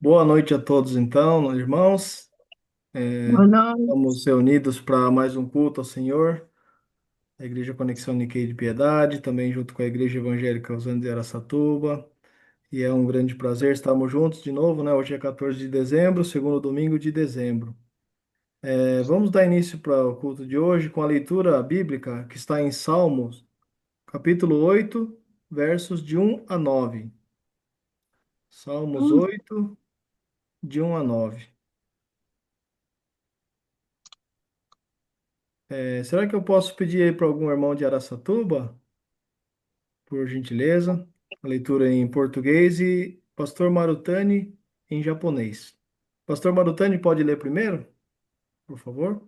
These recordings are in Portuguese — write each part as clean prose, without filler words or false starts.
Boa noite a todos, então, irmãos. Boa noite. Estamos reunidos para mais um culto ao Senhor, a Igreja Conexão Niquei de Piedade, também junto com a Igreja Evangélica Osana de Araçatuba. E é um grande prazer estarmos juntos de novo, né? Hoje é 14 de dezembro, segundo domingo de dezembro. Vamos dar início para o culto de hoje com a leitura bíblica que está em Salmos, capítulo 8, versos de 1 a 9. Salmos Hum, 8, de 1 a 9. Será que eu posso pedir aí para algum irmão de Araçatuba, por gentileza? A leitura em português e Pastor Marutani em japonês. Pastor Marutani, pode ler primeiro, por favor?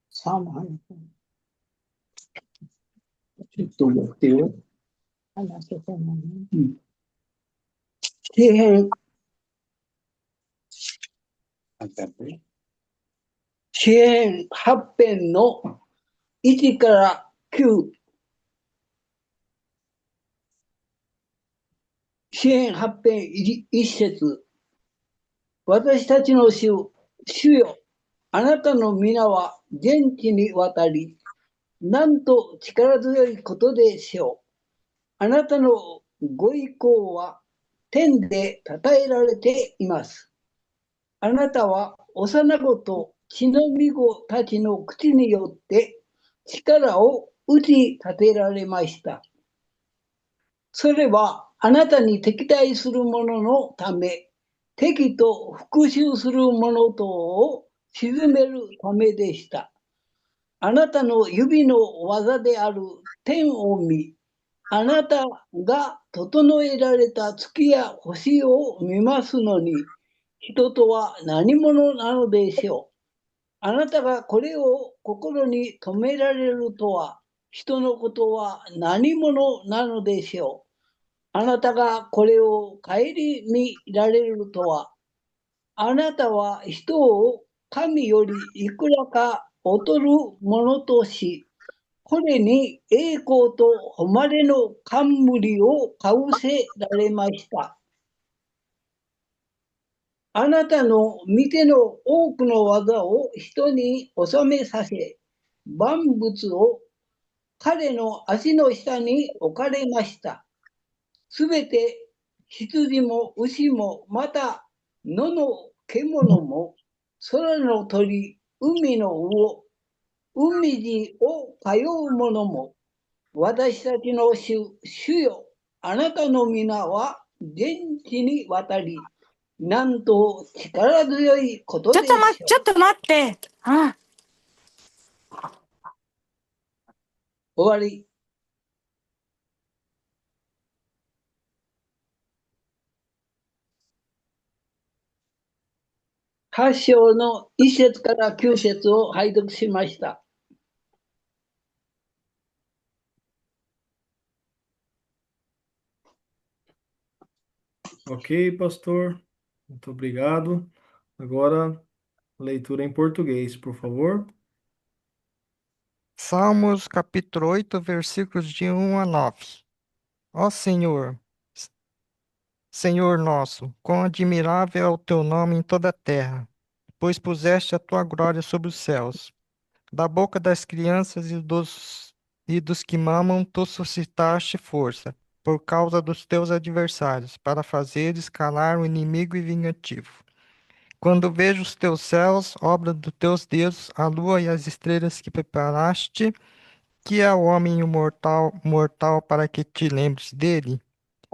Salmo 詩編、詩編8編の1から9、詩編8編1節。私たちの主よ、あなたの皆は全地に渡り、なんと力強いことでしょう。あなたのご意向は天で称えられています。あなたは幼子と血のみ子たちの口によって力を打ち立てられました。それはあなたに敵対する者のため、敵と復讐する者とを鎮めるためでした。あなたの指の技である天を見、あなたが整えられた月や星を見ますのに、人とは何者なのでしょう。あなたがこれを心に留められるとは、人のことは何者なのでしょう。あなたがこれを顧みられるとは、あなたは人を神よりいくらか劣るものとし、これに栄光と誉れの冠をかぶせられました。あなたの見ての多くの技を人に収めさせ、万物を彼の足の下に置かれました。すべて羊も牛も、また野の獣も、空の鳥、海の魚、海地を通う者も、私たちの主よ、あなたの皆は全地に渡り、なんと力強いことでしょう。ちょっと待って。あ、終わり。8章の1節から9節を拝読しました。Ok, pastor. Muito obrigado. Agora, leitura em português, por favor. Salmos capítulo 8, versículos de 1 a 9. Ó Senhor, Senhor nosso, quão admirável é o teu nome em toda a terra, pois puseste a tua glória sobre os céus. Da boca das crianças e dos que mamam, tu suscitaste força, por causa dos teus adversários, para fazeres calar o inimigo e vingativo. Quando vejo os teus céus, obra dos teus dedos, a lua e as estrelas que preparaste, que é o homem e o mortal para que te lembres dele,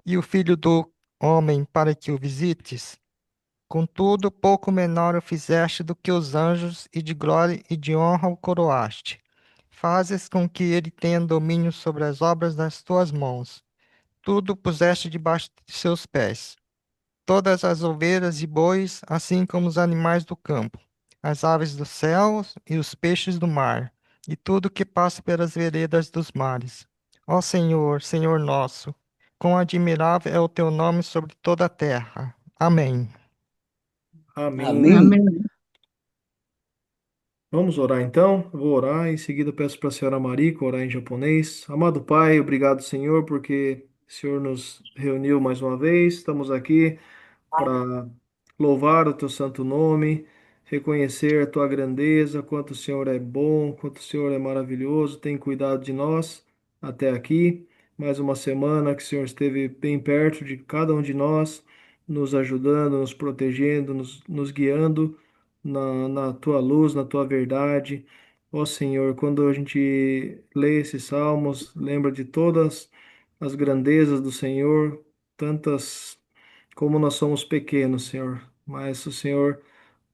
e o filho do homem para que o visites? Contudo, pouco menor o fizeste do que os anjos, e de glória e de honra o coroaste. Fazes com que ele tenha domínio sobre as obras das tuas mãos. Tudo puseste debaixo de seus pés. Todas as ovelhas e bois, assim como os animais do campo, as aves dos céus e os peixes do mar, e tudo que passa pelas veredas dos mares. Ó Senhor, Senhor nosso, quão admirável é o teu nome sobre toda a terra. Amém. Amém. Amém. amém. Vamos orar então? Eu vou orar, em seguida peço para a senhora Mariko orar em japonês. Amado Pai, obrigado, Senhor, porque o Senhor nos reuniu mais uma vez. Estamos aqui para louvar o teu santo nome, reconhecer a tua grandeza, quanto o Senhor é bom, quanto o Senhor é maravilhoso, tem cuidado de nós até aqui. Mais uma semana que o Senhor esteve bem perto de cada um de nós, nos ajudando, nos protegendo, nos guiando na tua luz, na tua verdade. Ó Senhor, quando a gente lê esses salmos, lembra de todas as grandezas do Senhor, tantas como nós somos pequenos, Senhor, mas o Senhor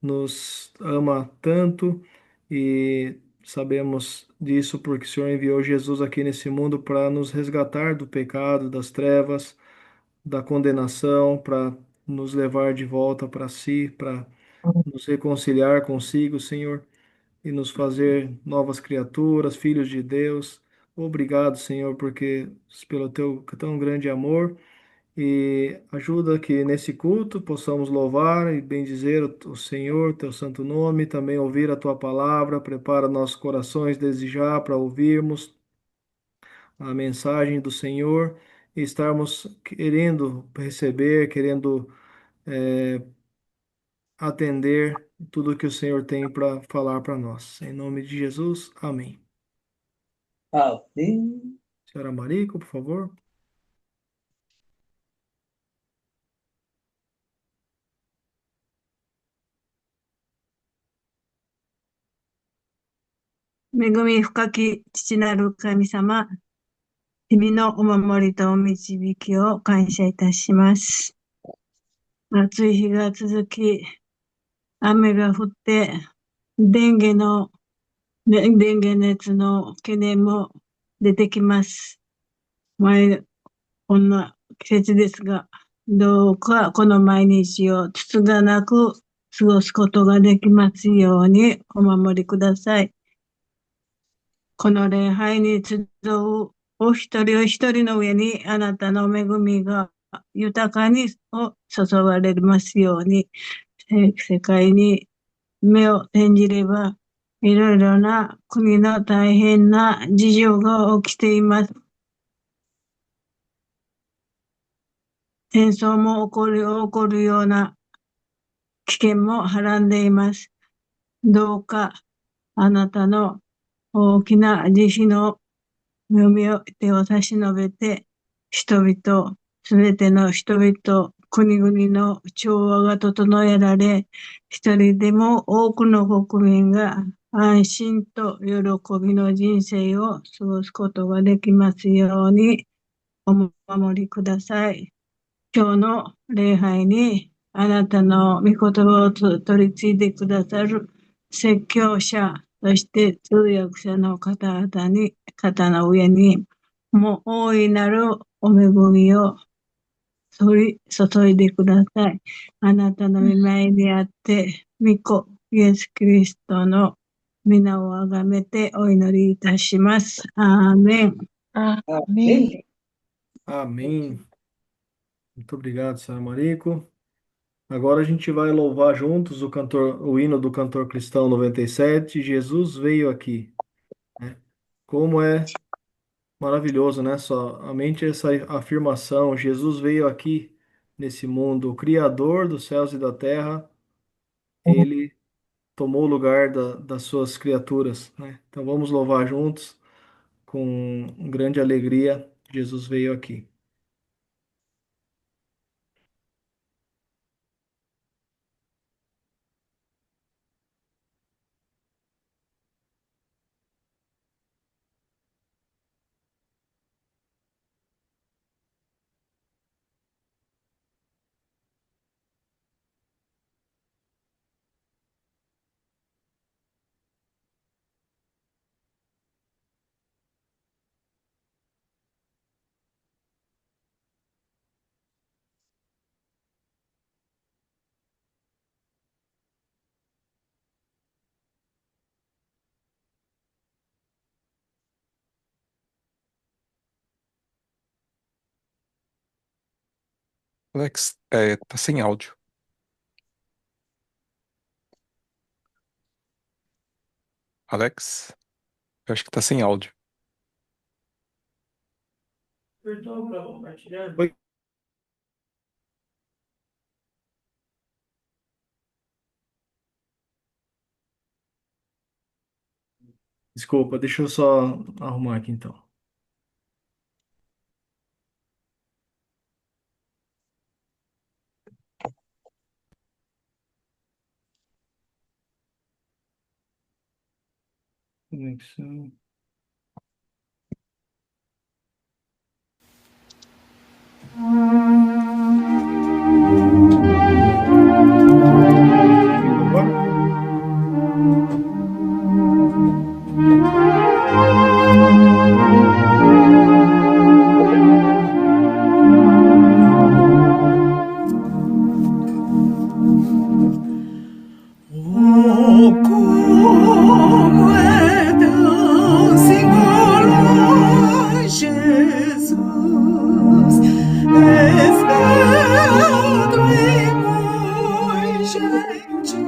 nos ama tanto e sabemos disso porque o Senhor enviou Jesus aqui nesse mundo para nos resgatar do pecado, das trevas, da condenação, para nos levar de volta para si, para nos reconciliar consigo, Senhor, e nos fazer novas criaturas, filhos de Deus. Obrigado, Senhor, porque pelo teu tão grande amor e ajuda que nesse culto possamos louvar e bendizer o Senhor, teu santo nome, também ouvir a tua palavra, prepara nossos corações desde já para ouvirmos a mensagem do Senhor e estarmos querendo receber, querendo atender tudo que o Senhor tem para falar para nós. Em nome de Jesus, amém. Amém. Senhora Marico, por favor.恵み深き父なる神様、日々のお守りとお導きを感謝いたします。暑い日が続き、雨が降って、電源熱の懸念も出てきます。こんな季節ですが、どうかこの毎日をつつがなく過ごすことができますようにお守りください。この礼拝に集うお一人お一人の上にあなたの恵みが豊かに注がれますように、世界に目を転じれば、いろいろな国の大変な事情が起きています。戦争も起こるような危険もはらんでいます。どうかあなたの大きな慈悲の恵みを手を差し伸べて、人々、すべての人々、国々の調和が整えられ、一人でも多くの国民が安心と喜びの人生を過ごすことができますようにお守りください。今日の礼拝にあなたの御言葉を取り継いでくださる説教者、そして通訳者の方の上に、もう大いなるお恵みを注いでください。あなたの御前にあって、御子、イエス・キリストの皆をあがめてお祈りいたします。アーメン。 Amém. Amém. Muito obrigado, senhora Marico. Agora a gente vai louvar juntos o hino do cantor cristão 97, Jesus veio aqui, né? Como é maravilhoso, né? Somente essa afirmação, Jesus veio aqui nesse mundo, o Criador dos céus e da terra, ele tomou o lugar das suas criaturas, né? Então vamos louvar juntos com grande alegria, Jesus veio aqui. Alex, tá sem áudio. Alex, eu acho que tá sem áudio. Oi. Desculpa, deixa eu só arrumar aqui então. Conexão. Agora? Oh, como é doce e bom Jesus, esperado e muito gentil.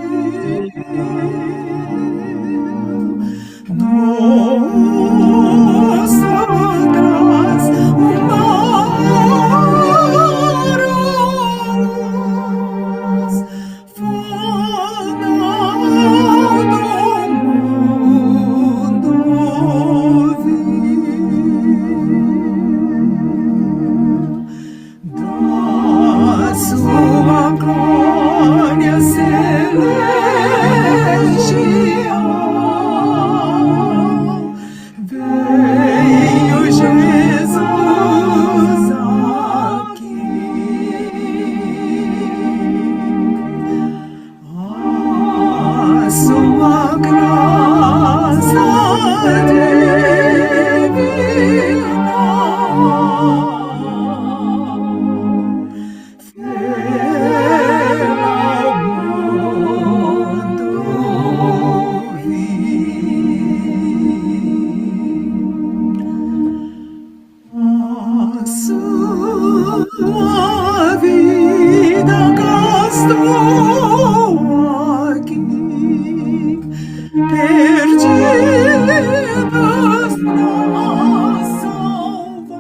Nos traz uma luz, fana do mundo vil, da sua glória celestial. Veio Jesus aqui, a sua graça divina fez ao mundo vir. A sua vida gastou aqui, perdidas pra salvar.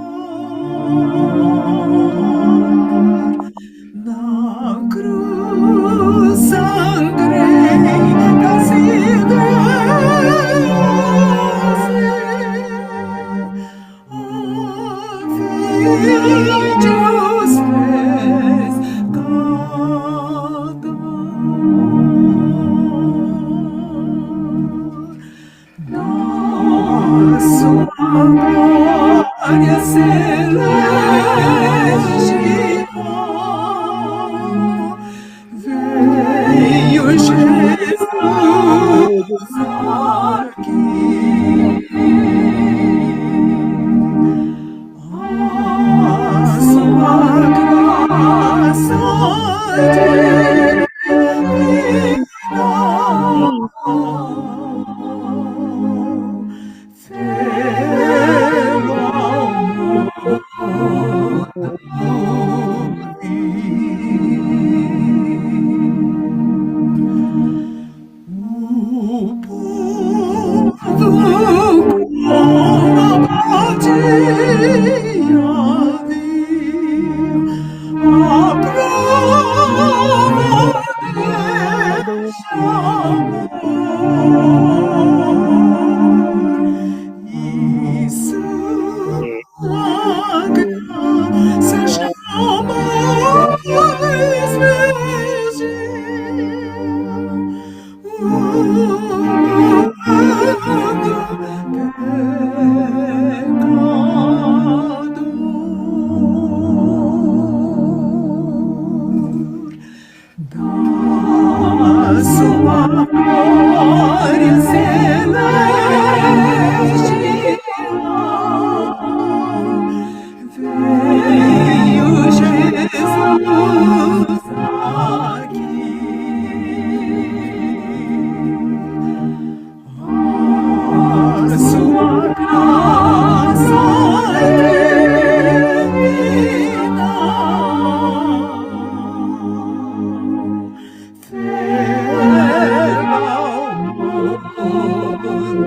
Na cruz sangrei das ideias, vídeos resgatar. Na sua glória celestial veio Jesus aqui. A sua graça divina fez ao mundo vir. O povo como abadia viu a prova deste amor e sua graça jamais pecador. Da sua glória celestial veio Jesus aqui. A sua graça divina fez ao mundo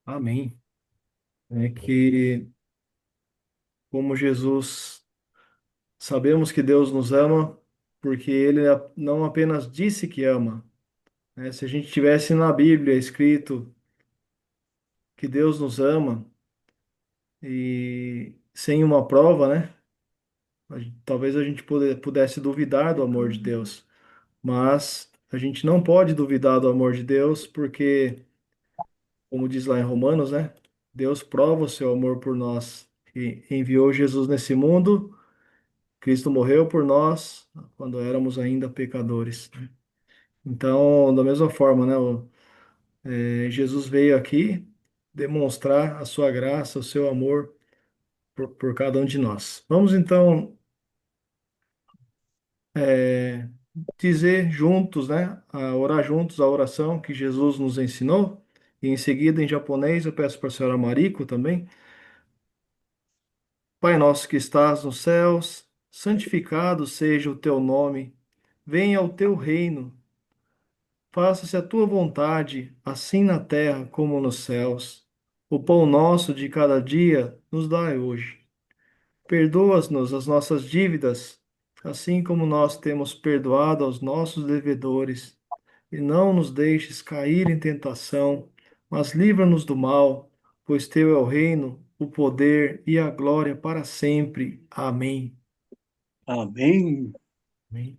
Amém. É que, como Jesus, sabemos que Deus nos ama, porque Ele não apenas disse que ama, né? Se a gente tivesse na Bíblia escrito que Deus nos ama e sem uma prova, né? Talvez a gente pudesse duvidar do amor de Deus, mas a gente não pode duvidar do amor de Deus, porque, como diz lá em Romanos, né? Deus prova o seu amor por nós e enviou Jesus nesse mundo. Cristo morreu por nós quando éramos ainda pecadores. Então, da mesma forma, né? Jesus veio aqui demonstrar a sua graça, o seu amor por cada um de nós. Vamos então é, dizer juntos, né? Orar juntos a oração que Jesus nos ensinou. E em seguida, em japonês, eu peço para a senhora Mariko também. Pai nosso que estás nos céus, santificado seja o teu nome. Venha o teu reino. Faça-se a tua vontade, assim na terra como nos céus. O pão nosso de cada dia nos dai hoje. Perdoa-nos as nossas dívidas, assim como nós temos perdoado aos nossos devedores. E não nos deixes cair em tentação, mas livra-nos do mal, pois teu é o reino, o poder e a glória para sempre. Amém. Amém. Amém.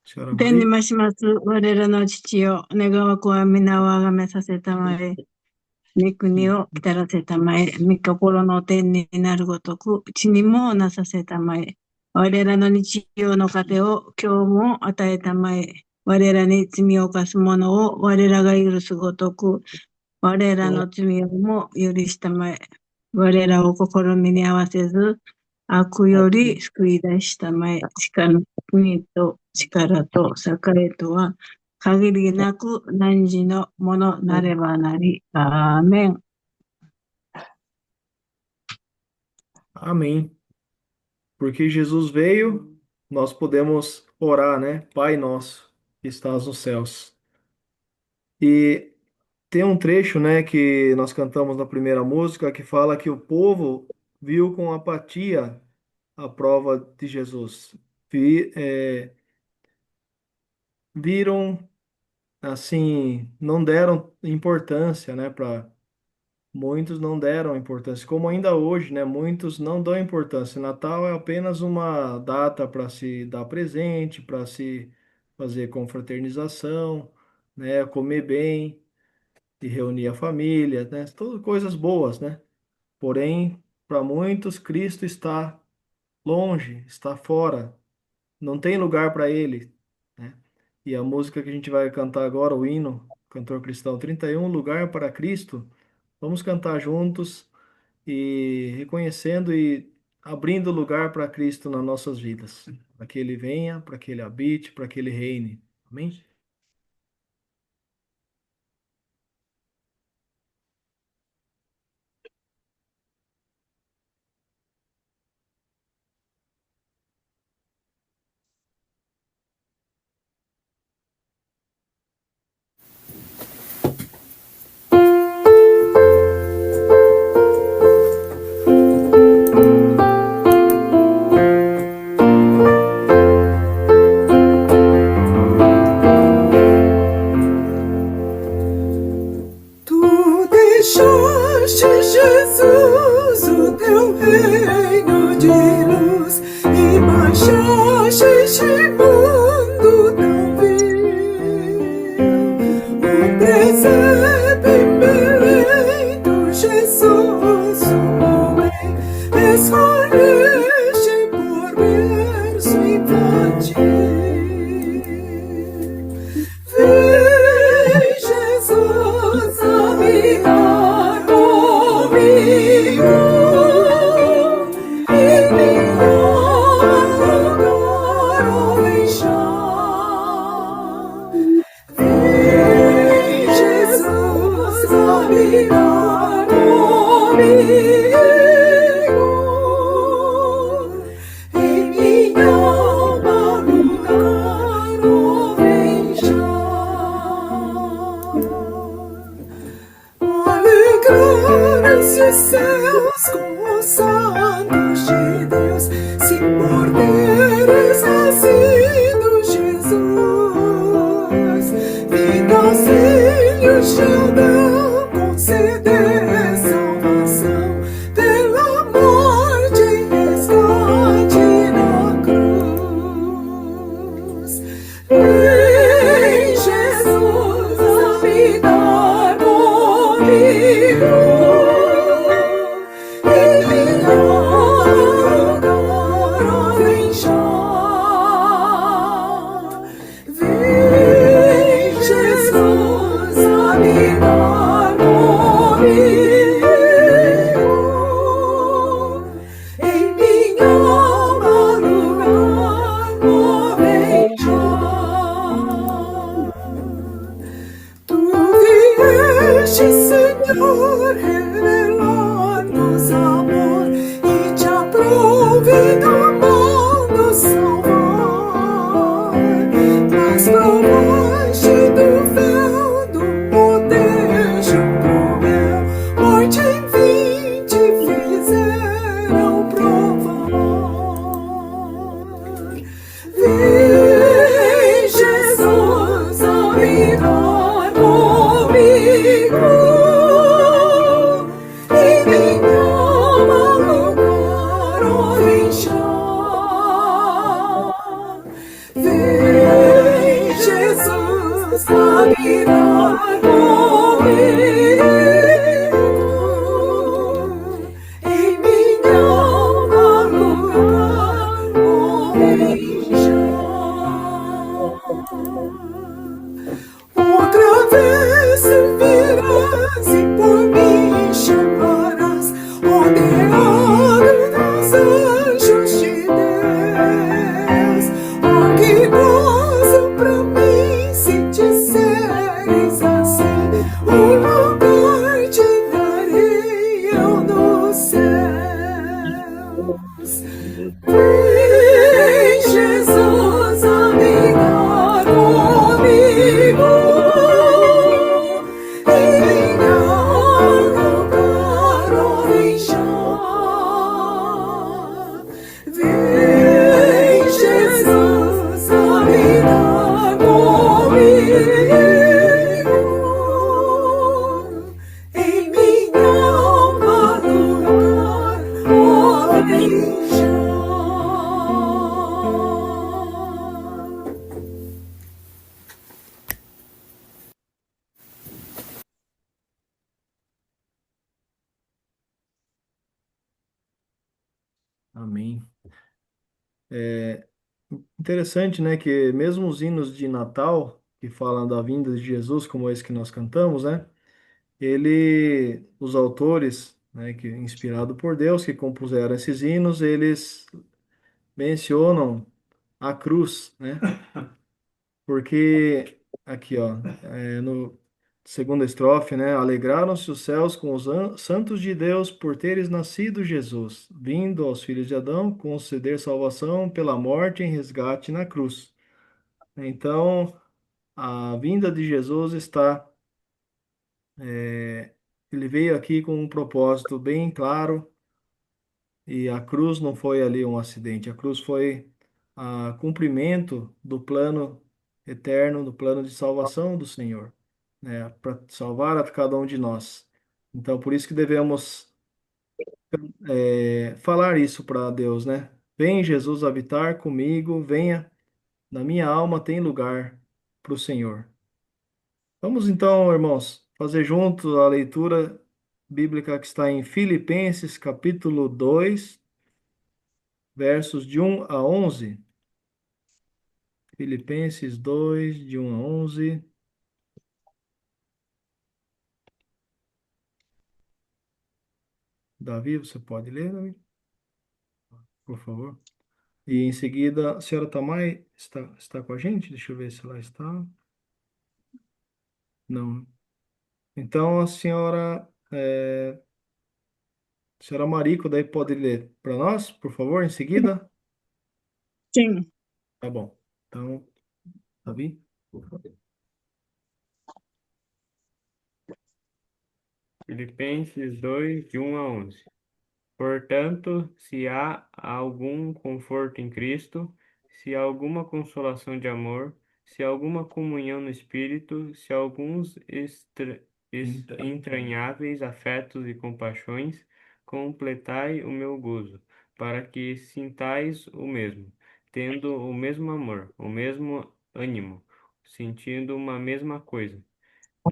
Senhora 天に Maria. まします。我らの父よ、願わくは皆をあがめさせたまえ。御国を来たらせたまえ。御心の天になるごとく、地にもなさせたまえ。我らの日曜の糧を今日も与えたまえ。我らに罪を犯す者を我らが許すごとく、我らの罪をも許したまえ。我らを試みに合わせず、悪より救い出したまえ。力の国と力と栄とは、限りなく汝のものなればなり。アーメン。 Amém. Porque Jesus veio, nós podemos orar, né? Pai nosso, que estás nos céus. E tem um trecho, né, que nós cantamos na primeira música que fala que o povo viu com apatia a prova de Jesus. Viram, assim, não deram importância, né, para muitos não deram importância, como ainda hoje, né? Muitos não dão importância. Natal é apenas uma data para se dar presente, para se fazer confraternização, né? Comer bem e reunir a família, né? Tudo coisas boas, né? Porém, para muitos, Cristo está longe, está fora, não tem lugar para ele, né? E a música que a gente vai cantar agora, o hino, cantor cristão 31, Lugar para Cristo. Vamos cantar juntos e reconhecendo e abrindo lugar para Cristo nas nossas vidas, para que Ele venha, para que Ele habite, para que Ele reine. Amém? Tu deixaste, Jesus, o teu reino de luz e baixaste este mundo tão vil. Um presépio em Belém, tu, Jesus, o homem, escolheste por berço infantil. Vem, Jesus, habitar comigo e me dar lugar ao deixar. Vem, Jesus, habitar comigo em minha alma lugar ao deixar. e os céus com os santos de Deus se por teres nascido, Jesus, vindo aos filhos de Adão conceder salvação pela morte e resgate na cruz. Vem, Jesus, habitar comigo. Em minha lugar, vem já. Vem, Jesus, habitar comigo. Em minha alma lugar, vem já. Tu vieste, Senhor, revelar-nos amor e te aprove do mundo salvar. Mas provaste do véu do poder cruel, morte em fim te fizeram provar. Vem, Jesus, habitar comigo. Em minha alma lugar, vem já. Vem, Jesus, habitar comigo. Em minha alma lugar, vem já. Outra vez virás e por mim chamarás, rodeado dos anjos de Deus. Oh, que gozo pra mim se disseres assim, um lugar te darei eu nos céus. Vem, Jesus, habitar comigo. Em minha lugar, vem já. Vem, Jesus, habitar comigo. Em minha alma lugar, vem já. Amém. É interessante, né, que mesmo os hinos de Natal, que falam da vinda de Jesus, como esse que nós cantamos, né, os autores, né, que inspirado por Deus, que compuseram esses hinos, eles mencionam a cruz, né, porque aqui, ó, no segunda estrofe, né, alegraram-se os céus com os santos de Deus por teres nascido Jesus, vindo aos filhos de Adão conceder salvação pela morte em resgate na cruz. Então, a vinda de Jesus está, ele veio aqui com um propósito bem claro, e a cruz não foi ali um acidente, a cruz foi a cumprimento do plano eterno, do plano de salvação do Senhor, né, para salvar a cada um de nós. Então, por isso que devemos falar isso para Deus, né? Vem, Jesus, habitar comigo, venha, na minha alma tem lugar para o Senhor. Vamos então, irmãos, fazer junto a leitura bíblica que está em Filipenses, capítulo 2, versos de 1 a 11. Filipenses 2, de 1 a 11. Davi, você pode ler, Davi? Por favor. E em seguida, a senhora Tamai está com a gente? Deixa eu ver se ela está. Não. Então, a senhora Marico, daí pode ler para nós, por favor, em seguida? Sim. Tá bom. Então, Davi, por favor. Filipenses 2, de 1 a 11. Portanto, se há algum conforto em Cristo, se há alguma consolação de amor, se há alguma comunhão no Espírito, se há alguns entranháveis afetos e compaixões, completai o meu gozo, para que sintais o mesmo, tendo o mesmo amor, o mesmo ânimo, sentindo uma mesma coisa.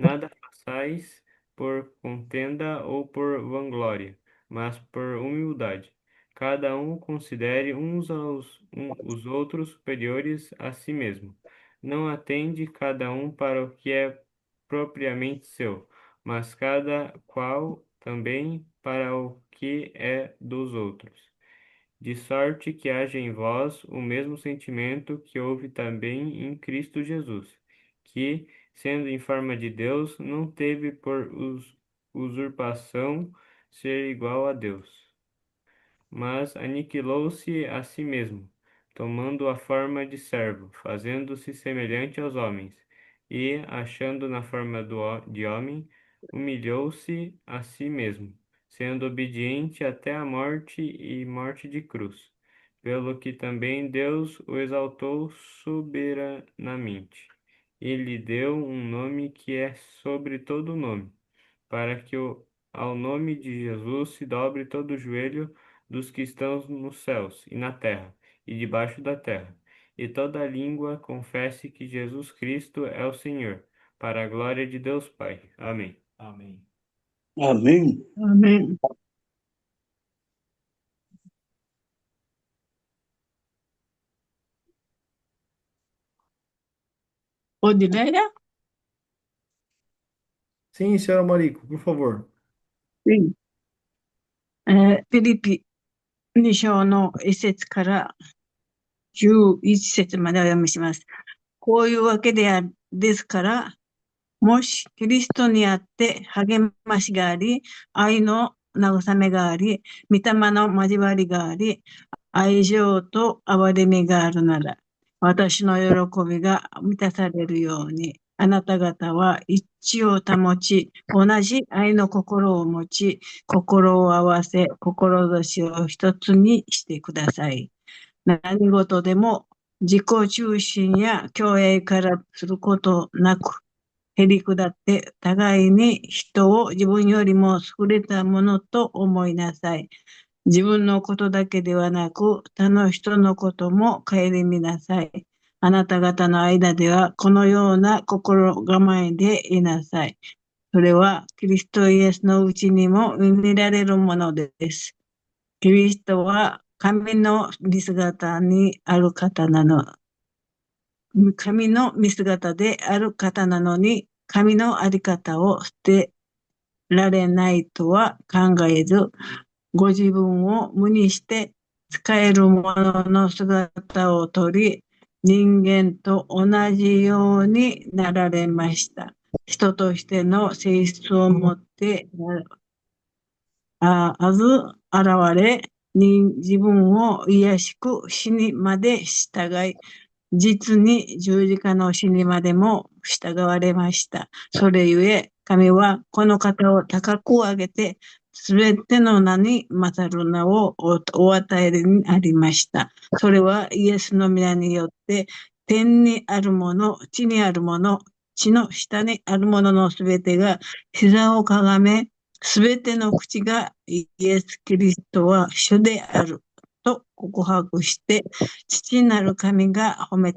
Nada façais por contenda ou por vanglória, mas por humildade. Cada um considere os outros superiores a si mesmo. Não atende cada um para o que é propriamente seu, mas cada qual também para o que é dos outros. De sorte que haja em vós o mesmo sentimento que houve também em Cristo Jesus, que, sendo em forma de Deus, não teve por usurpação ser igual a Deus, mas aniquilou-se a si mesmo, tomando a forma de servo, fazendo-se semelhante aos homens, e, achando na forma de homem, humilhou-se a si mesmo, sendo obediente até a morte e morte de cruz, pelo que também Deus o exaltou soberanamente. E lhe deu um nome que é sobre todo nome, para que ao nome de Jesus se dobre todo o joelho dos que estão nos céus e na terra e debaixo da terra, e toda língua confesse que Jesus Cristo é o Senhor, para a glória de Deus Pai. Amém. Amém. Amém. Amém. Odileia? Sim, senhora Marico, por favor. うん。ピリピ2章の1節から11節までお読みします。こういうわけですから、もしキリストにあって励ましがあり、愛の慰めがあり、御霊の交わりがあり、愛情と憐れみがあるなら、私の喜びが満たされるように、あなた方は一致を保ち、同じ愛の心を持ち、心を合わせ、志を一つにしてください。何事でも自己中心や共栄からすることなく、へり下って互いに人を自分よりも優れたものと思いなさい。自分のことだけではなく、他の人のことも顧みなさい。あなた方の間ではこのような心構えでいなさい。それはキリストイエスのうちにも見られるものです。キリストは神の見姿にある方なの。神の見姿である方なのに、神のあり方を捨てられないとは考えず、ご自分を無にして使えるものの姿をとり、人間と同じようになられました。人としての性質を持って現れ、自分を卑しく死にまで従い、実に十字架の死にまでも従われました。それゆえ、神はこの方を高く上げて、すべての名に勝る名をお与えになりました。それはイエスの皆によって、天にあるもの、地にあるもの、地の下にあるもののすべてが膝をかがめ、すべての口がイエス・キリストは主であると告白して、父なる神が褒め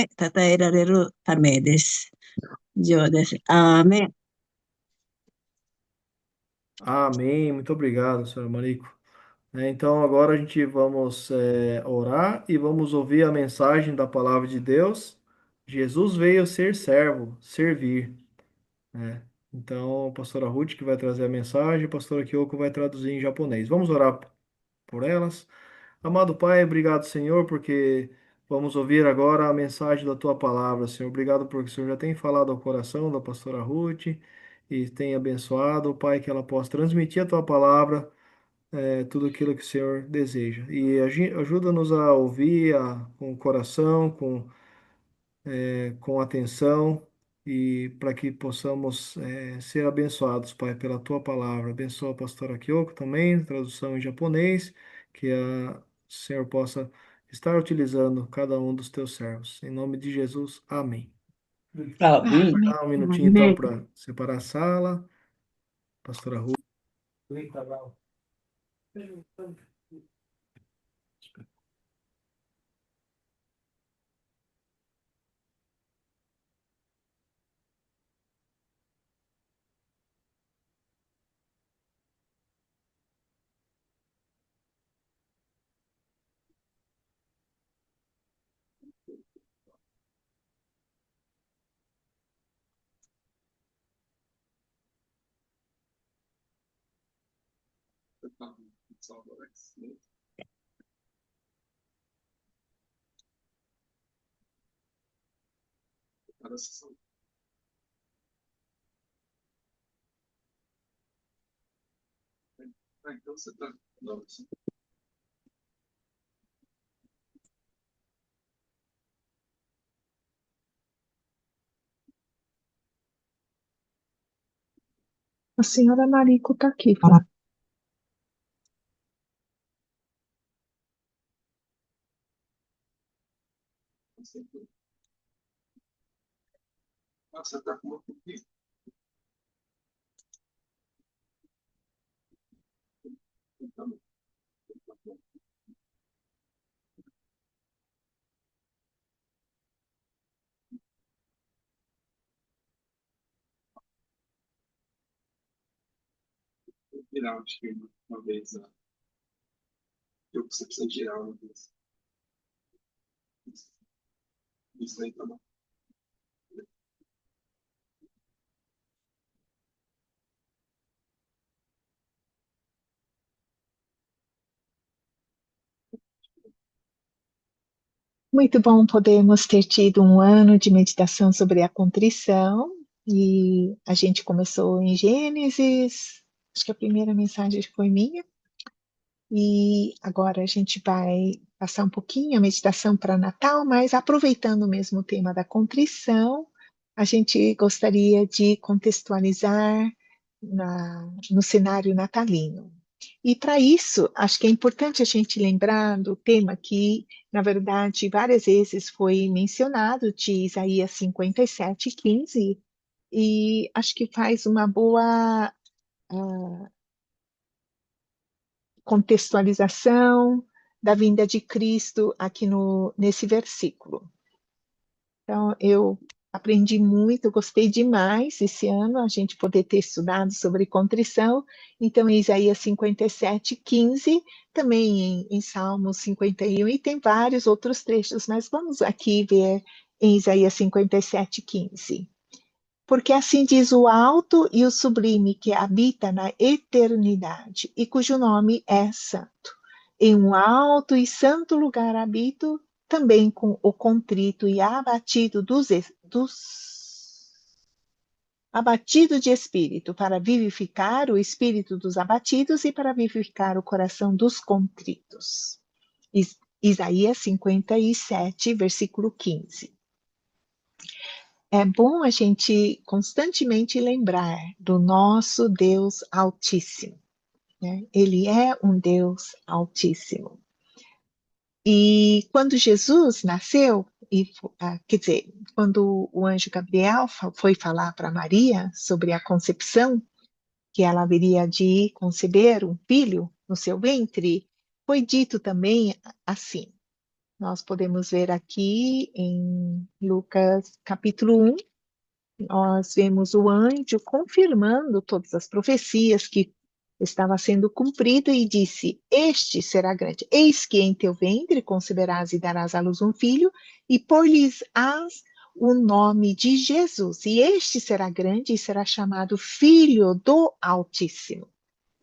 たたえられるためです。以上です。アーメン。Amém. Muito obrigado, senhora Marico. Então, agora a gente vamos orar e vamos ouvir a mensagem da palavra de Deus. Jesus veio ser servo, servir, né? Então, a pastora Ruth que vai trazer a mensagem, a pastora Kyoko vai traduzir em japonês. Vamos orar por elas. Amado Pai, obrigado, Senhor, porque vamos ouvir agora a mensagem da tua palavra, Senhor. Obrigado porque o Senhor já tem falado ao coração da pastora Ruth e tem abençoado, Pai, que ela possa transmitir a tua palavra, tudo aquilo que o Senhor deseja. E ajuda-nos a ouvir com o coração, com atenção, e para que possamos ser abençoados, Pai, pela tua palavra. Abençoa a pastora Kyoko também, tradução em japonês, que o Senhor possa estar utilizando cada um dos teus servos. Em nome de Jesus, amém. Amém. Dá um minutinho então Amém. para separar a sala. Pastora Ruth. A senhora Mariko está aqui. Muito bom podermos ter tido um ano de meditação sobre a contrição, e a gente começou em Gênesis, acho que a primeira mensagem foi minha, e agora a gente vai passar um pouquinho a meditação para Natal, mas aproveitando o mesmo tema da contrição, a gente gostaria de contextualizar no cenário natalino. E para isso, acho que é importante a gente lembrar do tema que, na verdade, várias vezes foi mencionado, de Isaías 57:15, e acho que faz uma boa contextualização da vinda de Cristo aqui nesse versículo. Então, eu aprendi muito, gostei demais esse ano a gente poder ter estudado sobre contrição. Então, em Isaías 57:15, também em Salmos 51, e tem vários outros trechos, mas vamos aqui ver em Isaías 57:15. Porque assim diz o alto e o sublime que habita na eternidade e cujo nome é santo. Em um alto e santo lugar habito, também com o contrito e abatido abatido de espírito, para vivificar o espírito dos abatidos e para vivificar o coração dos contritos. Isaías 57, versículo 15. É bom a gente constantemente lembrar do nosso Deus Altíssimo, né? Ele é um Deus Altíssimo. E quando Jesus nasceu, quer dizer, quando o anjo Gabriel foi falar para Maria sobre a concepção, que ela haveria de conceber um filho no seu ventre, foi dito também assim. Nós podemos ver aqui em Lucas capítulo 1, nós vemos o anjo confirmando todas as profecias que estava sendo cumprida e disse: Este será grande. Eis que em teu ventre conceberás e darás à luz um filho, e pôr-lhes-ás o nome de Jesus. E este será grande e será chamado Filho do Altíssimo.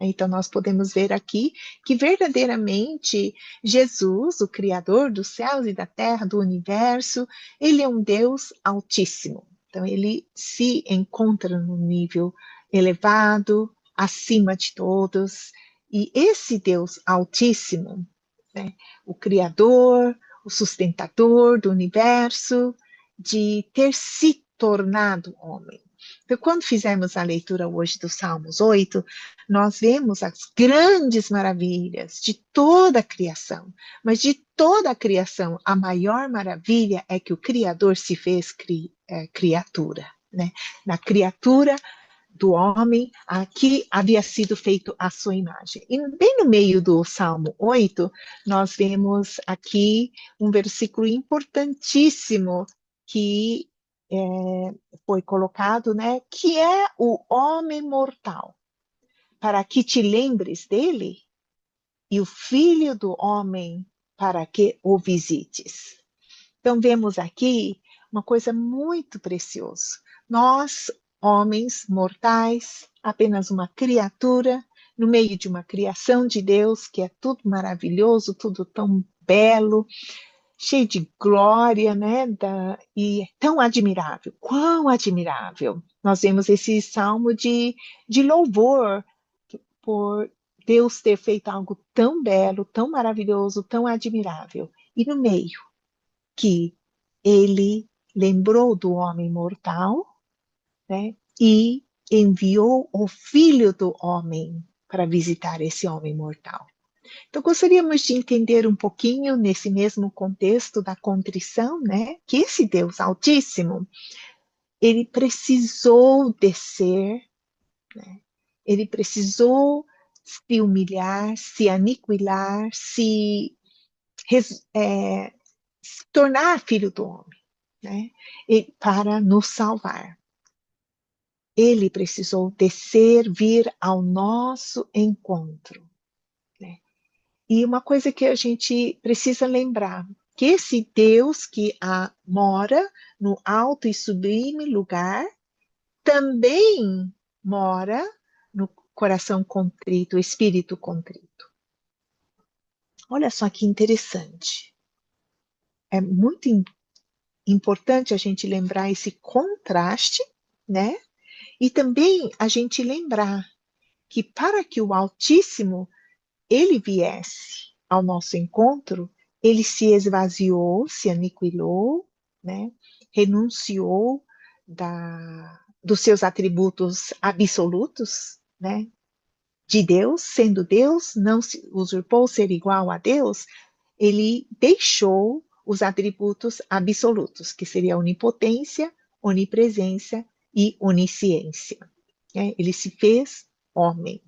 Então, nós podemos ver aqui que verdadeiramente Jesus, o Criador dos céus e da terra, do universo, ele é um Deus altíssimo. Então, ele se encontra num nível elevado, acima de todos. E esse Deus altíssimo, né, o Criador, o sustentador do universo, de ter se tornado homem. Então, quando fizemos a leitura hoje do Salmos 8, nós vemos as grandes maravilhas de toda a criação. Mas de toda a criação, a maior maravilha é que o Criador se fez criatura. Né? Na criatura do homem, aqui havia sido feito a sua imagem. E bem no meio do Salmo 8, nós vemos aqui um versículo importantíssimo que foi colocado, né? Que é o homem mortal. Para que te lembres dele, e o filho do homem, para que o visites. Então, vemos aqui uma coisa muito preciosa. Nós, homens mortais, apenas uma criatura, no meio de uma criação de Deus, que é tudo maravilhoso, tudo tão belo, cheio de glória, né? E tão admirável. Quão admirável! Nós vemos esse salmo de louvor por Deus ter feito algo tão belo, tão maravilhoso, tão admirável. E no meio, que ele lembrou do homem mortal, né? E enviou o filho do homem para visitar esse homem mortal. Então, gostaríamos de entender um pouquinho, nesse mesmo contexto da contrição, né? Que esse Deus Altíssimo, ele precisou descer, né? Ele precisou se humilhar, se aniquilar, se tornar filho do homem, né? Para nos salvar. Ele precisou descer, vir ao nosso encontro. E uma coisa que a gente precisa lembrar, que esse Deus que mora no alto e sublime lugar, também mora no coração contrito, espírito contrito. Olha só que interessante. É muito importante a gente lembrar esse contraste, né? E também a gente lembrar que para que o Altíssimo ele viesse ao nosso encontro, ele se esvaziou, se aniquilou, né? Renunciou dos seus atributos absolutos, né? De Deus, sendo Deus, não se usurpou ser igual a Deus, ele deixou os atributos absolutos, que seria a onipotência, onipresença e onisciência. Ele se fez homem.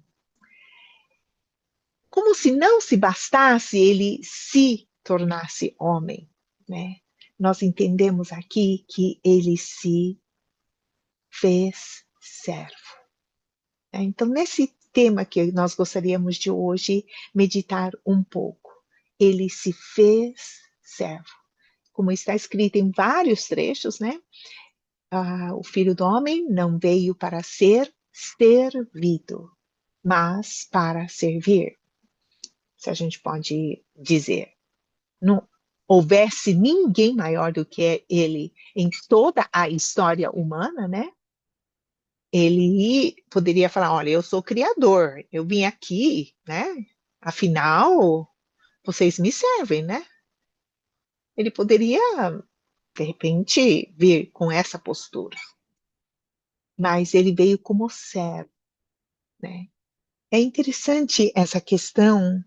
Como se não se bastasse ele se tornasse homem, né? Nós entendemos aqui que ele se fez servo. Então, nesse tema que nós gostaríamos de hoje meditar um pouco, ele se fez servo. Como está escrito em vários trechos, né? O Filho do Homem não veio para ser servido, mas para servir. Se a gente pode dizer, não houvesse ninguém maior do que ele em toda a história humana, né? Ele poderia falar, olha, eu sou criador, eu vim aqui, né? Afinal, vocês me servem, né? Ele poderia, de repente, vir com essa postura. Mas ele veio como servo, né? É interessante essa questão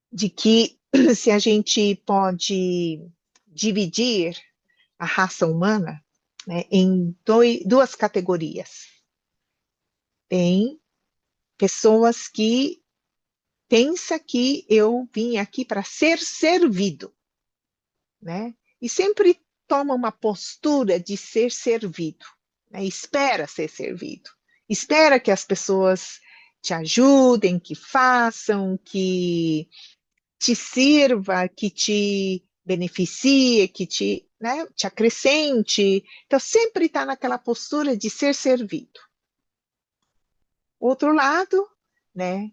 de que se a gente pode dividir a raça humana, né, em duas categorias. Tem pessoas que pensam que eu vim aqui para ser servido, né? E sempre toma uma postura de ser servido, né? Espera ser servido, espera que as pessoas te ajudem, que façam, que te sirva, que te beneficie, que te acrescente. Então, sempre está naquela postura de ser servido. Outro lado, né,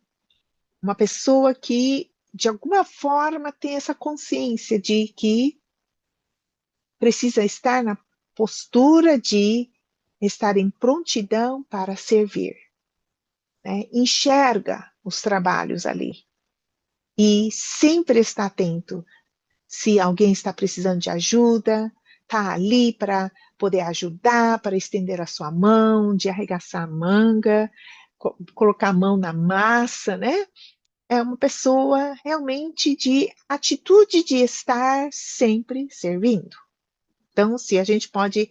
uma pessoa que, de alguma forma, tem essa consciência de que precisa estar na postura de estar em prontidão para servir. Né? Enxerga os trabalhos ali. E sempre está atento se alguém está precisando de ajuda, está ali para poder ajudar, para estender a sua mão, de arregaçar a manga, colocar a mão na massa, né? É uma pessoa realmente de atitude de estar sempre servindo. Então, se a gente pode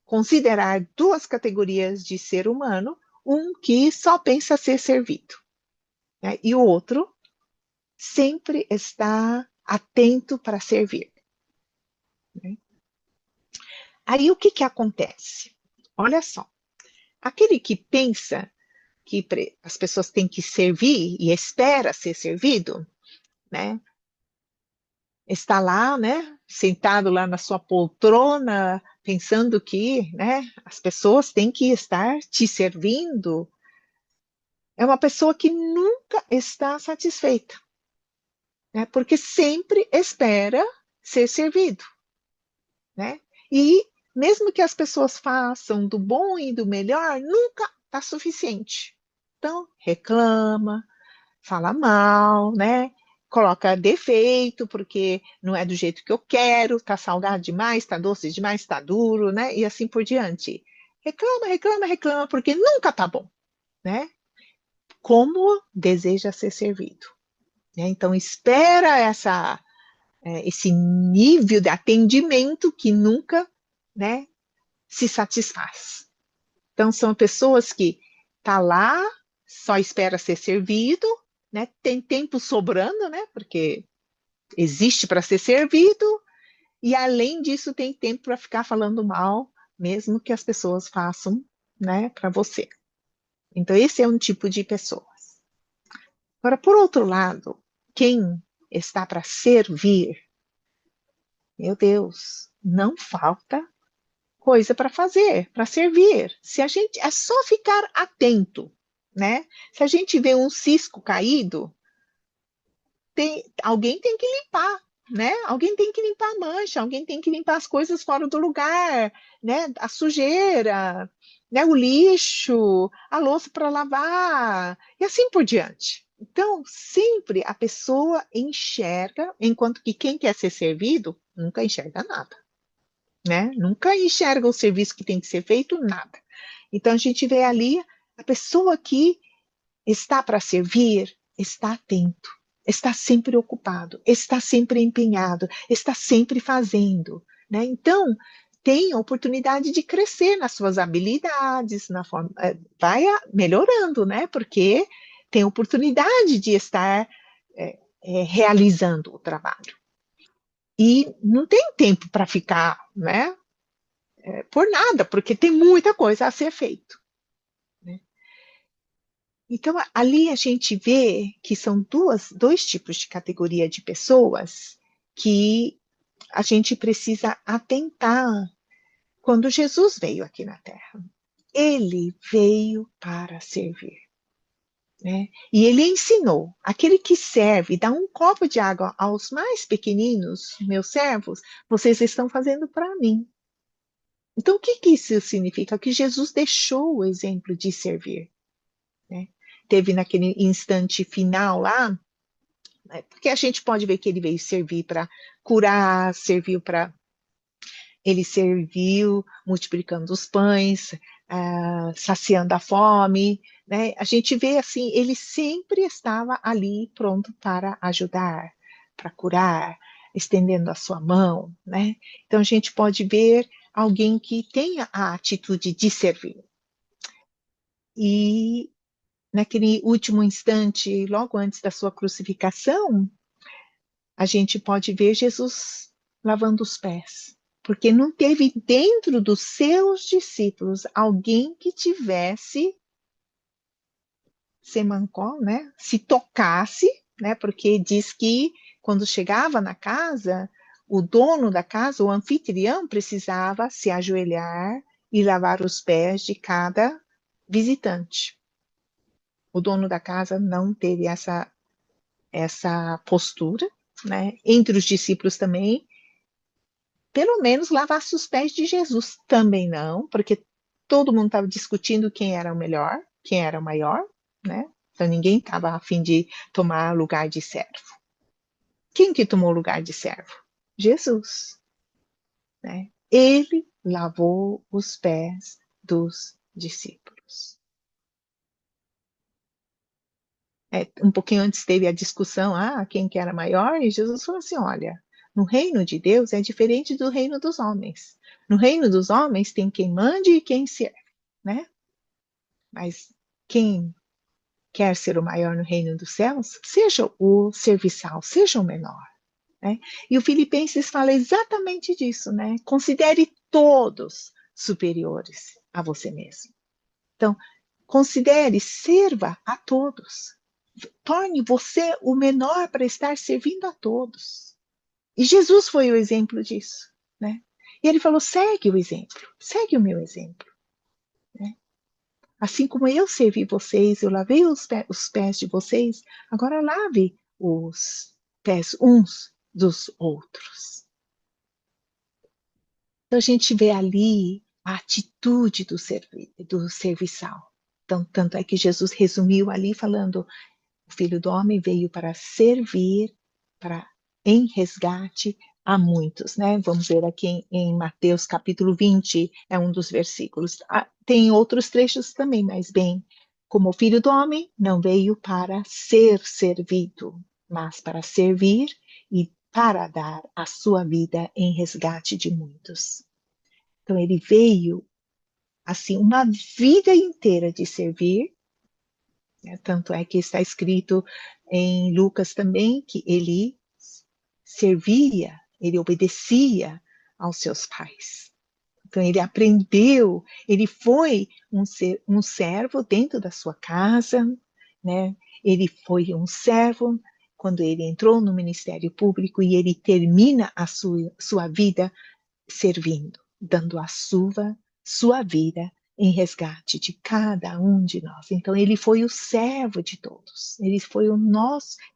considerar duas categorias de ser humano, um que só pensa ser servido, né? E o outro sempre está atento para servir, né? Aí o que que acontece? Olha só, aquele que pensa que as pessoas têm que servir e espera ser servido, né? Está lá, né? Sentado lá na sua poltrona, pensando que, né? As pessoas têm que estar te servindo. É uma pessoa que nunca está satisfeita, né? Porque sempre espera ser servido, né? E mesmo que as pessoas façam do bom e do melhor, nunca está suficiente. Então, reclama, fala mal, né? Coloca defeito, porque não é do jeito que eu quero, tá salgado demais, tá doce demais, tá duro, né? E assim por diante. Reclama, reclama, reclama, porque nunca tá bom, né? Como deseja ser servido, né? Então, espera esse nível de atendimento que nunca, né, se satisfaz. Então, são pessoas que tá lá, só espera ser servido, né? Tem tempo sobrando, né? Porque existe para ser servido, e além disso tem tempo para ficar falando mal, mesmo que as pessoas façam, né, para você. Então, esse é um tipo de pessoas. Agora, por outro lado, quem está para servir, meu Deus, não falta coisa para fazer, para servir. Se a gente é só ficar atento, né? Se a gente vê um cisco caído, alguém tem que limpar, né? Alguém tem que limpar a mancha, alguém tem que limpar as coisas fora do lugar, né? A sujeira, né? O lixo, a louça para lavar, e assim por diante. Então, sempre a pessoa enxerga, enquanto que quem quer ser servido nunca enxerga nada, né? Nunca enxerga o serviço que tem que ser feito, nada. Então, a gente vê ali a pessoa que está para servir, está atento, está sempre ocupado, está sempre empenhado, está sempre fazendo, né? Então, tem a oportunidade de crescer nas suas habilidades, vai melhorando, né? Porque tem oportunidade de estar realizando o trabalho. E não tem tempo para ficar, né? Por nada, porque tem muita coisa a ser feito, né? Então, ali a gente vê que são dois tipos de categoria de pessoas que a gente precisa atentar quando Jesus veio aqui na Terra. Ele veio para servir, né? E ele ensinou, aquele que serve, dá um copo de água aos mais pequeninos, meus servos, vocês estão fazendo para mim. Então, o que isso significa? Que Jesus deixou o exemplo de servir, né? Teve naquele instante final lá, né? Porque a gente pode ver que ele veio servir para curar, ele serviu multiplicando os pães, saciando a fome, né? A gente vê assim, ele sempre estava ali pronto para ajudar, para curar, estendendo a sua mão, né? Então a gente pode ver alguém que tenha a atitude de servir. E naquele último instante, logo antes da sua crucificação, a gente pode ver Jesus lavando os pés, porque não teve dentro dos seus discípulos alguém que tivesse semancol, né? Se tocasse, né? Porque diz que quando chegava na casa, o dono da casa, o anfitrião, precisava se ajoelhar e lavar os pés de cada visitante. O dono da casa não teve essa postura, né? Entre os discípulos também, pelo menos lavasse os pés de Jesus também não, porque todo mundo estava discutindo quem era o melhor, quem era o maior, né? Então ninguém estava a fim de tomar lugar de servo. Quem que tomou lugar de servo? Jesus, né? Ele lavou os pés dos discípulos. Um pouquinho antes teve a discussão, quem que era maior, e Jesus falou assim, olha, no reino de Deus é diferente do reino dos homens. No reino dos homens tem quem mande e quem serve, né? Mas quem quer ser o maior no reino dos céus, seja o serviçal, seja o menor. Né? E o Filipenses fala exatamente disso, né? Considere todos superiores a você mesmo. Então, considere, serva a todos. Torne você o menor para estar servindo a todos. E Jesus foi o exemplo disso, né? E ele falou, segue o exemplo, segue o meu exemplo. Né? Assim como eu servi vocês, eu lavei os pés de vocês, agora lave os pés uns dos outros. Então a gente vê ali a atitude do serviçal. Então, tanto é que Jesus resumiu ali falando, o Filho do Homem veio para servir, em resgate a muitos, né? Vamos ver aqui em Mateus capítulo 20, é um dos versículos. Tem outros trechos também, mas bem, como o Filho do Homem não veio para ser servido, mas para servir e para dar a sua vida em resgate de muitos. Então ele veio, assim, uma vida inteira de servir, né? Tanto é que está escrito em Lucas também que ele servia, ele obedecia aos seus pais. Então ele aprendeu, ele foi um servo dentro da sua casa, né? Ele foi um servo quando ele entrou no ministério público e ele termina a sua vida servindo, dando a sua vida em resgate de cada um de nós. Então ele foi o servo de todos. Ele foi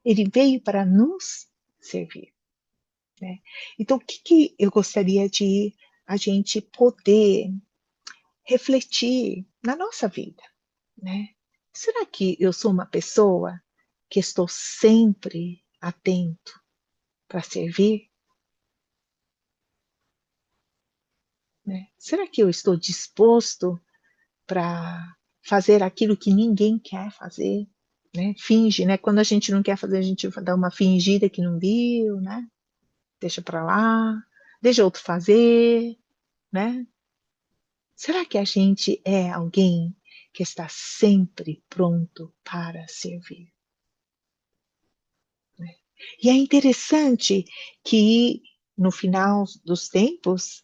ele veio para nos servir. Né? Então, o que eu gostaria de a gente poder refletir na nossa vida? Né? Será que eu sou uma pessoa que estou sempre atento para servir? Né? Será que eu estou disposto para fazer aquilo que ninguém quer fazer? Né? Finge, né? Quando a gente não quer fazer, a gente dá uma fingida que não viu, né? Deixa para lá, deixa outro fazer, né? Será que a gente é alguém que está sempre pronto para servir? Né? E é interessante que no final dos tempos,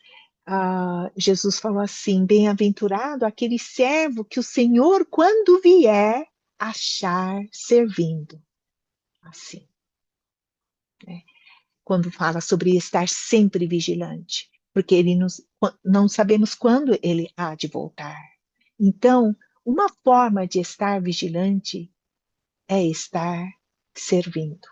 Jesus falou assim, bem-aventurado aquele servo que o Senhor, quando vier, achar servindo. Assim. Né? Quando fala sobre estar sempre vigilante, porque não sabemos quando ele há de voltar. Então, uma forma de estar vigilante é estar servindo.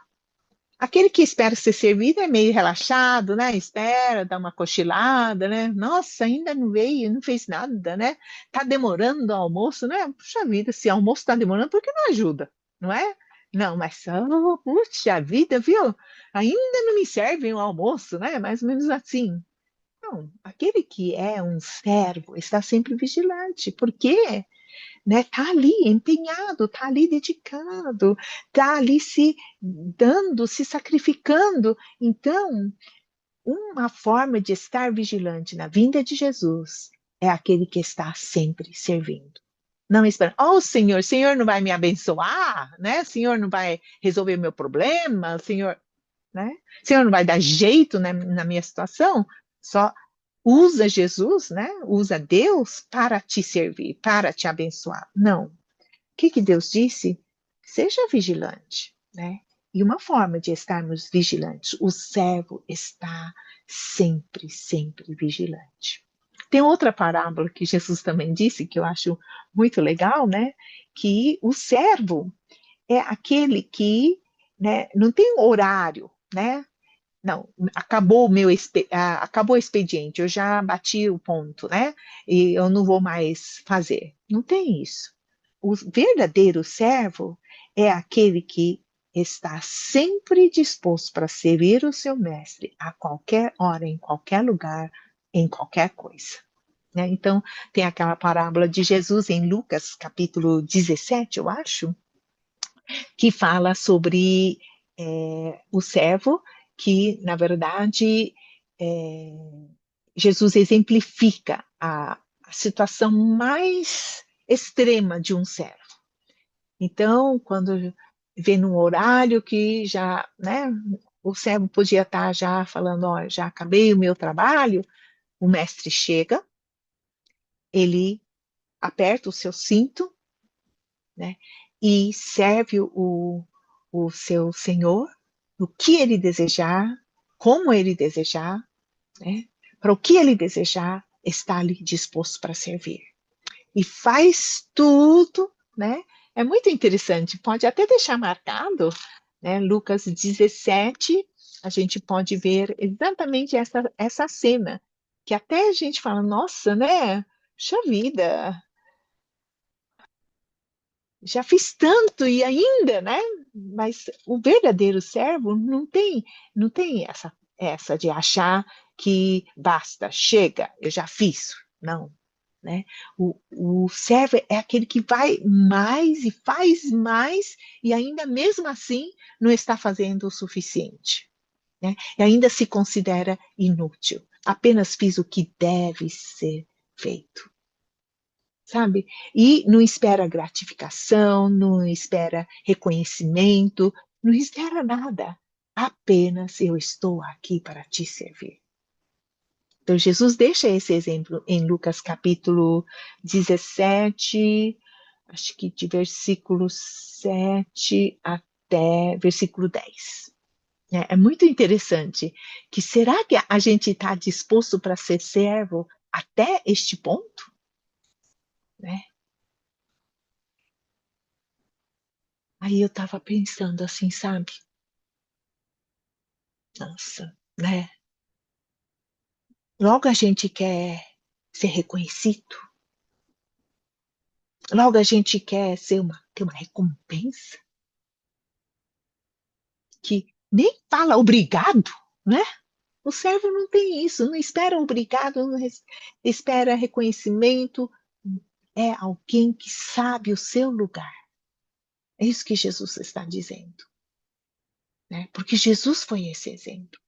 Aquele que espera ser servido é meio relaxado, né? Espera, dá uma cochilada, né? Nossa, ainda não veio, não fez nada, né? Tá demorando o almoço, né? Puxa vida, se o almoço tá demorando, por que não ajuda? Não é? Não, mas, puxa vida, viu? Ainda não me servem o almoço, né? Mais ou menos assim. Não, aquele que é um servo está sempre vigilante, porque né, tá ali empenhado, tá ali dedicado, tá ali se dando, se sacrificando. Então, uma forma de estar vigilante na vinda de Jesus é aquele que está sempre servindo. Não esperando, o Senhor não vai me abençoar, né? O Senhor não vai resolver meu problema, o Senhor, né? O Senhor não vai dar jeito, né, na minha situação. Só usa Jesus, né? Usa Deus para te servir, para te abençoar. Não. O que Deus disse? Seja vigilante, né? E uma forma de estarmos vigilantes, o servo está sempre, sempre vigilante. Tem outra parábola que Jesus também disse, que eu acho muito legal, né? Que o servo é aquele que, né, não tem horário, né? Não, acabou acabou o expediente, eu já bati o ponto, né? E eu não vou mais fazer. Não tem isso. O verdadeiro servo é aquele que está sempre disposto para servir o seu mestre a qualquer hora, em qualquer lugar, em qualquer coisa. Né? Então, tem aquela parábola de Jesus em Lucas, capítulo 17, eu acho, que fala sobre o servo que, na verdade, Jesus exemplifica a situação mais extrema de um servo. Então, quando vê num horário que já, né, o servo podia estar já falando, ó, já acabei o meu trabalho, o mestre chega, ele aperta o seu cinto, né, e serve o seu senhor no que ele desejar, como ele desejar, né, para o que ele desejar, está ali disposto para servir. E faz tudo, né? É muito interessante, pode até deixar marcado, né? Lucas 17, a gente pode ver exatamente essa cena, que até a gente fala, nossa, né? Puxa vida, já fiz tanto e ainda, né? Mas o verdadeiro servo não tem essa de achar que basta, chega, eu já fiz. Não, né? O servo é aquele que vai mais e faz mais e ainda mesmo assim não está fazendo o suficiente, né? E ainda se considera inútil. Apenas fiz o que deve ser feito. Sabe? E não espera gratificação, não espera reconhecimento, não espera nada. Apenas eu estou aqui para te servir. Então, Jesus deixa esse exemplo em Lucas capítulo 17, acho que de versículo 7 até versículo 10. É muito interessante que será que a gente está disposto para ser servo até este ponto? Né? Aí eu estava pensando assim, sabe? Nossa, né? Logo a gente quer ser reconhecido, logo a gente quer ter uma recompensa, que nem fala obrigado, né? O servo não tem isso, não espera obrigado, não espera reconhecimento, é alguém que sabe o seu lugar. É isso que Jesus está dizendo, né? Porque Jesus foi esse exemplo.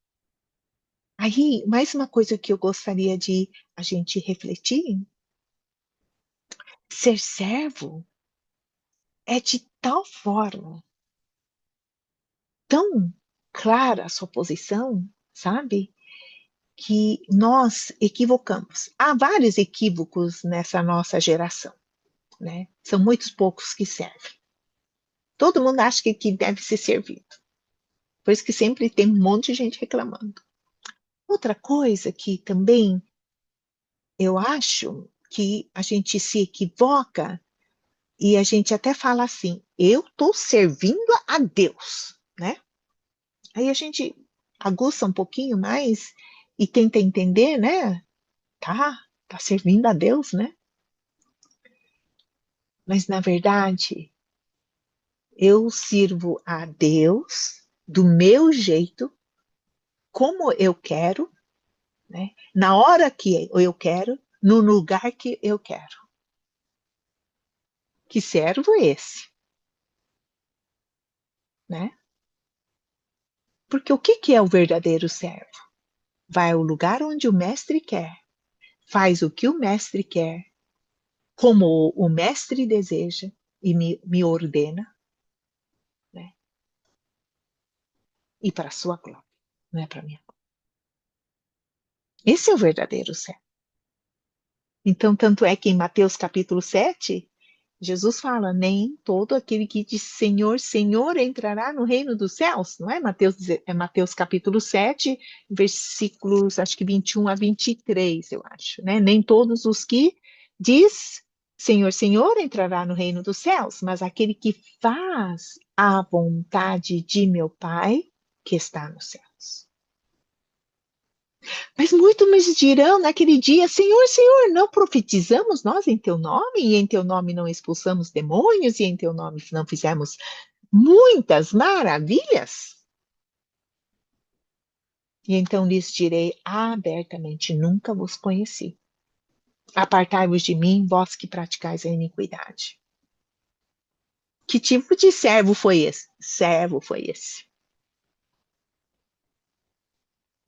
Aí, mais uma coisa que eu gostaria de a gente refletir: ser servo é de tal forma, tão clara a sua posição, sabe? Que nós equivocamos. Há vários equívocos nessa nossa geração, né? São muitos poucos que servem. Todo mundo acha que deve ser servido. Por isso que sempre tem um monte de gente reclamando. Outra coisa que também eu acho que a gente se equivoca e a gente até fala assim, eu estou servindo a Deus, né? Aí a gente aguça um pouquinho mais e tenta entender, né? Tá servindo a Deus, né? Mas na verdade, eu sirvo a Deus do meu jeito, como eu quero, né? Na hora que eu quero, no lugar que eu quero. Que servo esse? Né? Porque o que é o verdadeiro servo? Vai ao lugar onde o mestre quer, faz o que o mestre quer, como o mestre deseja e me ordena, né? E para a sua glória, não é para minha glória. Esse é o verdadeiro servo. Então, tanto é que em Mateus capítulo 7, Jesus fala, nem todo aquele que diz Senhor, Senhor entrará no reino dos céus, não é? Mateus capítulo 7, versículos, acho que 21 a 23, eu acho, né? Nem todos os que diz Senhor, Senhor entrará no reino dos céus, mas aquele que faz a vontade de meu Pai que está nos céus. Mas muitos me dirão naquele dia, Senhor, Senhor, não profetizamos nós em teu nome, e em teu nome não expulsamos demônios, e em teu nome não fizemos muitas maravilhas? E então lhes direi abertamente: nunca vos conheci. Apartai-vos de mim, vós que praticais a iniquidade. Que tipo de servo foi esse? Servo foi esse.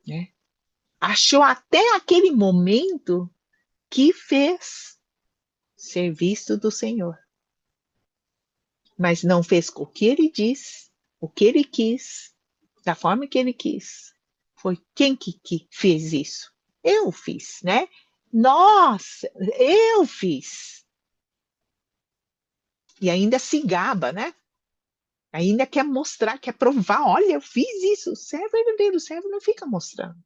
Né? Achou até aquele momento que fez serviço do Senhor. Mas não fez o que ele disse, o que ele quis, da forma que ele quis. Foi quem que fez isso? Eu fiz, né? Nossa, eu fiz. E ainda se gaba, né? Ainda quer mostrar, quer provar, olha, eu fiz isso. O servo é verdadeiro, o servo não fica mostrando.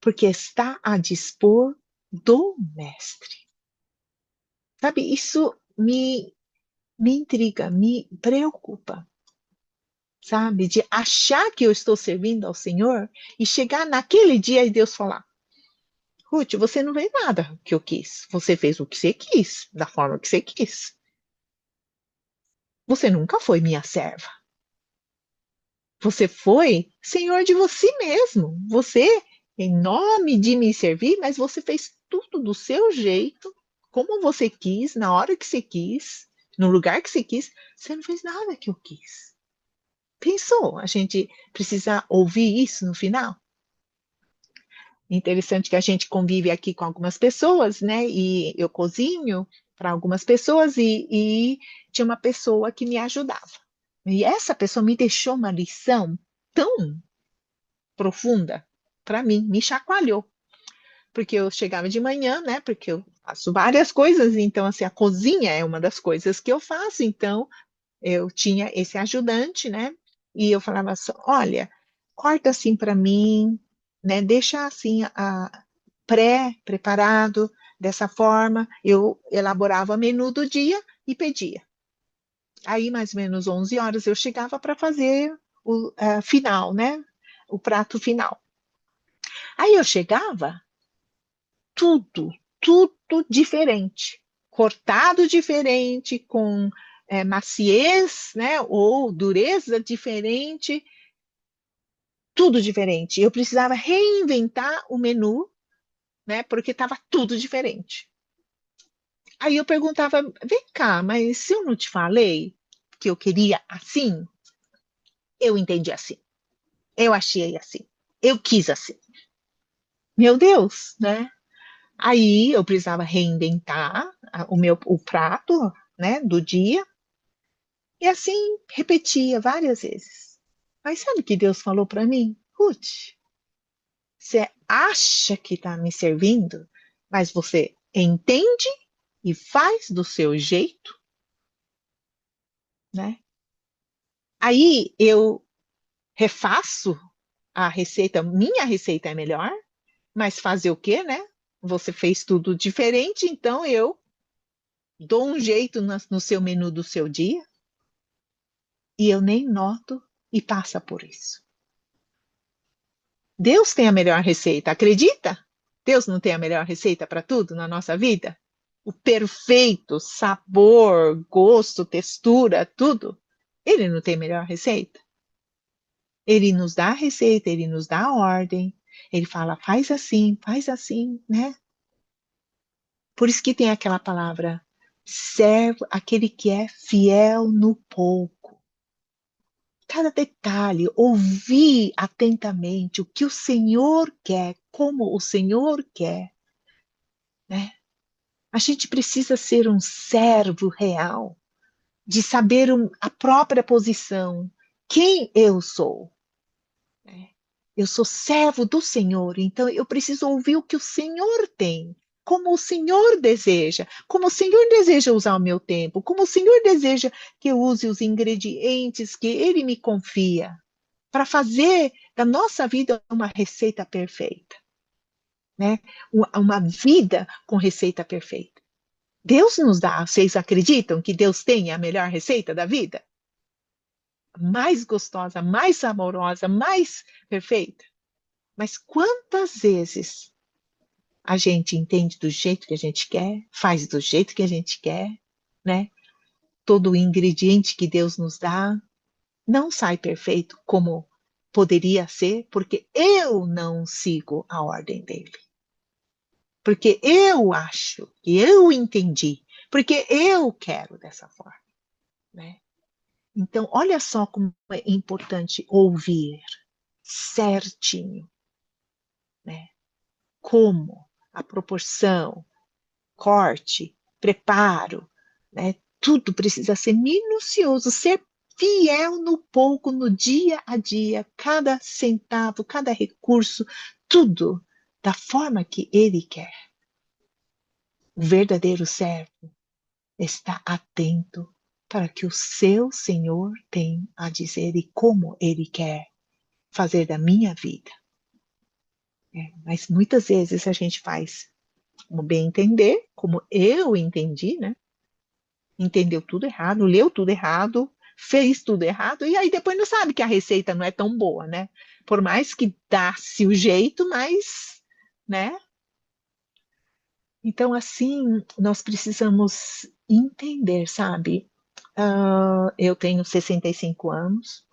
Porque está a dispor do mestre. Sabe, isso me intriga, me preocupa. Sabe, de achar que eu estou servindo ao Senhor e chegar naquele dia e Deus falar: Ruth, você não fez nada que eu quis. Você fez o que você quis, da forma que você quis. Você nunca foi minha serva. Você foi senhor de você mesmo. Você, em nome de me servir, mas você fez tudo do seu jeito, como você quis, na hora que você quis, no lugar que você quis. Você não fez nada que eu quis. Pensou? A gente precisa ouvir isso no final? Interessante que a gente convive aqui com algumas pessoas, né? E eu cozinho para algumas pessoas e tinha uma pessoa que me ajudava. E essa pessoa me deixou uma lição tão profunda para mim, me chacoalhou. Porque eu chegava de manhã, né? Porque eu faço várias coisas, então assim, a cozinha é uma das coisas que eu faço, então eu tinha esse ajudante, né? E eu falava assim, olha, corta assim para mim, né? Deixa assim pré-preparado dessa forma. Eu elaborava o menu do dia e pedia. Aí, mais ou menos 11 horas, eu chegava para fazer o final, né? O prato final. Aí eu chegava, tudo, tudo diferente. Cortado diferente, com maciez, né? Ou dureza diferente, tudo diferente. Eu precisava reinventar o menu, né? Porque estava tudo diferente. Aí eu perguntava, vem cá, mas se eu não te falei que eu queria assim, eu entendi assim, eu achei assim, eu quis assim. Meu Deus, né? Aí eu precisava reinventar o prato, né, do dia, e assim repetia várias vezes. Mas sabe o que Deus falou para mim? Ruth, você acha que está me servindo, mas você entende e faz do seu jeito, né? Aí eu refaço a receita, minha receita é melhor, mas fazer o quê, né? Você fez tudo diferente, então eu dou um jeito no seu menu do seu dia e eu nem noto e passa por isso. Deus tem a melhor receita, acredita? Deus não tem a melhor receita para tudo na nossa vida? O perfeito sabor, gosto, textura, tudo. Ele não tem a melhor receita? Ele nos dá a receita, ele nos dá a ordem, ele fala, faz assim, né? Por isso que tem aquela palavra, servo, aquele que é fiel no pouco. Cada detalhe, ouvir atentamente o que o Senhor quer, como o Senhor quer, né? A gente precisa ser um servo real, de saber a própria posição, quem eu sou. Né? Eu sou servo do Senhor, então eu preciso ouvir o que o Senhor tem, como o Senhor deseja, como o Senhor deseja usar o meu tempo, como o Senhor deseja que eu use os ingredientes que Ele me confia, para fazer da nossa vida uma receita perfeita, né? Uma vida com receita perfeita. Deus nos dá, vocês acreditam que Deus tem a melhor receita da vida? Mais gostosa, mais amorosa, mais perfeita? Mas quantas vezes a gente entende do jeito que a gente quer, faz do jeito que a gente quer, né? Todo o ingrediente que Deus nos dá não sai perfeito como poderia ser porque eu não sigo a ordem dele. Porque eu acho, que eu entendi, porque eu quero dessa forma, né? Então, olha só como é importante ouvir certinho, né? Como a proporção, corte, preparo, né? Tudo precisa ser minucioso, ser fiel no pouco, no dia a dia, cada centavo, cada recurso, tudo da forma que ele quer. O verdadeiro servo está atento para que o seu Senhor tem a dizer e como ele quer fazer da minha vida. Mas muitas vezes a gente faz como bem entender, como eu entendi, né? Entendeu tudo errado, leu tudo errado, fez tudo errado, e aí depois não sabe que a receita não é tão boa, né? Por mais que dá-se o jeito, mas, né? Então, assim, nós precisamos entender, sabe? Eu tenho 65 anos,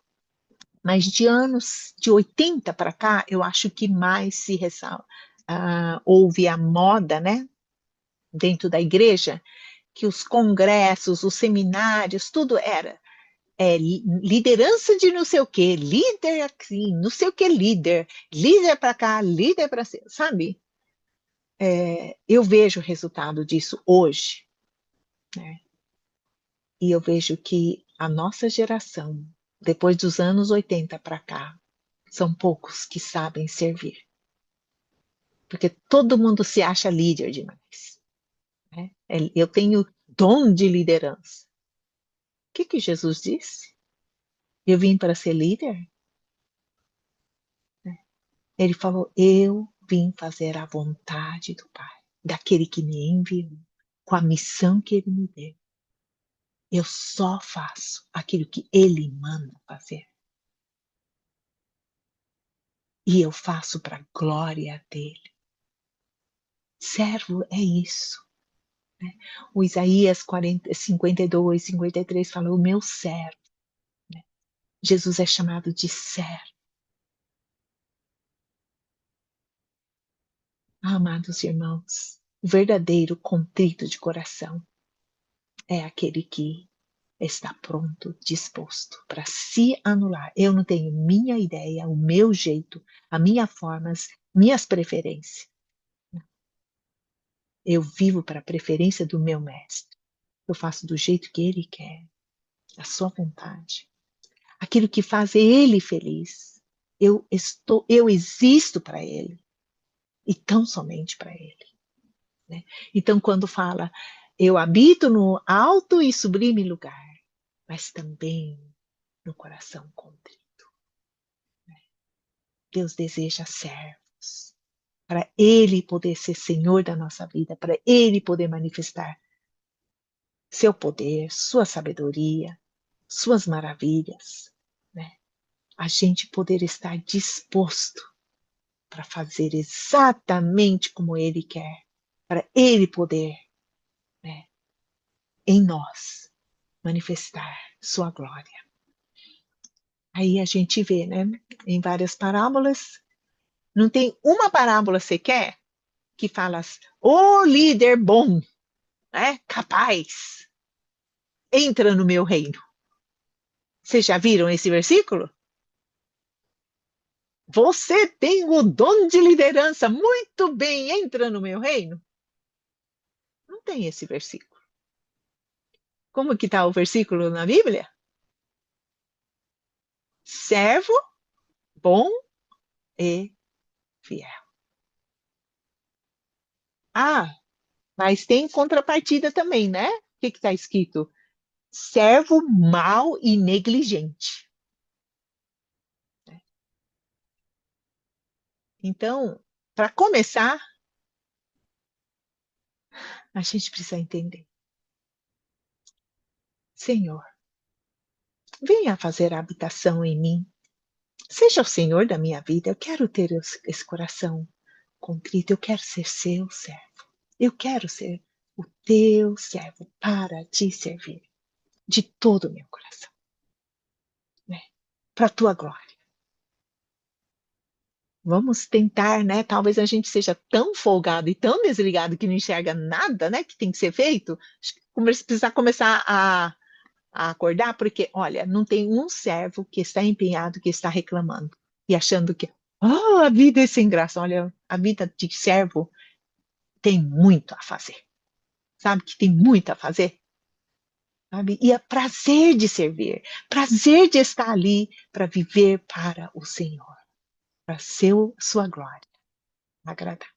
mas de anos de 80 para cá, eu acho que mais se ressalta. Houve a moda, né? Dentro da igreja, que os congressos, os seminários, tudo era liderança de não sei o quê, líder aqui, não sei o que líder, líder para cá, líder para cima, sabe? Eu vejo o resultado disso hoje, né? E eu vejo que a nossa geração, depois dos anos 80 para cá, são poucos que sabem servir. Porque todo mundo se acha líder demais, né? Eu tenho dom de liderança. O que Jesus disse? Eu vim para ser líder? Ele falou, eu vim fazer a vontade do Pai, daquele que me enviou, com a missão que ele me deu. Eu só faço aquilo que ele manda fazer. E eu faço para a glória dele. Servo é isso, né? O Isaías 52, 53 fala, o meu servo, né? Jesus é chamado de servo. Amados irmãos, o verdadeiro contrito de coração é aquele que está pronto, disposto para se anular. Eu não tenho minha ideia, o meu jeito, as minhas formas, minhas preferências. Eu vivo para a preferência do meu mestre. Eu faço do jeito que ele quer, a sua vontade. Aquilo que faz ele feliz. Eu existo para ele. E tão somente para ele, né? Então, quando fala, eu habito no alto e sublime lugar, mas também no coração contrito. Deus deseja servos, para ele poder ser Senhor da nossa vida, para ele poder manifestar seu poder, sua sabedoria, suas maravilhas, né? A gente poder estar disposto para fazer exatamente como ele quer, para ele poder, né, em nós, manifestar sua glória. Aí a gente vê, né, em várias parábolas, não tem uma parábola sequer que fala, ô líder bom, né, capaz, entra no meu reino. Vocês já viram esse versículo? Você tem o dom de liderança, muito bem, entra no meu reino. Não tem esse versículo. Como que está o versículo na Bíblia? Servo, bom e fiel. Mas tem contrapartida também, né? O que está escrito? Servo mau e negligente. Então, para começar, a gente precisa entender. Senhor, venha fazer a habitação em mim. Seja o Senhor da minha vida. Eu quero ter esse coração contrito. Eu quero ser seu servo. Eu quero ser o teu servo para te servir de todo o meu coração, né? Para a tua glória. Vamos tentar, né? Talvez a gente seja tão folgado e tão desligado que não enxerga nada, né? Que tem que ser feito. Acho que precisa começar a acordar, porque, olha, não tem um servo que está empenhado, que está reclamando e achando que, a vida é sem graça. Olha, a vida de servo tem muito a fazer. Sabe que tem muito a fazer? Sabe? E é prazer de servir, prazer de estar ali para viver para o Senhor, para sua glória, agradar.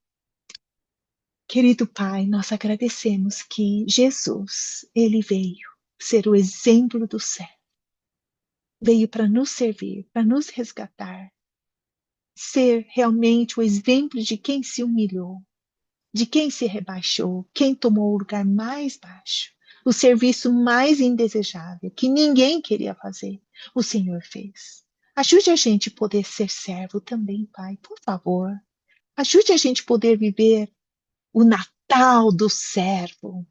Querido Pai, nós agradecemos que Jesus, ele veio ser o exemplo do céu, veio para nos servir, para nos resgatar, ser realmente o exemplo de quem se humilhou, de quem se rebaixou, quem tomou o lugar mais baixo, o serviço mais indesejável, que ninguém queria fazer, o Senhor fez. Ajude a gente a poder ser servo também, Pai, por favor. Ajude a gente a poder viver o Natal do servo,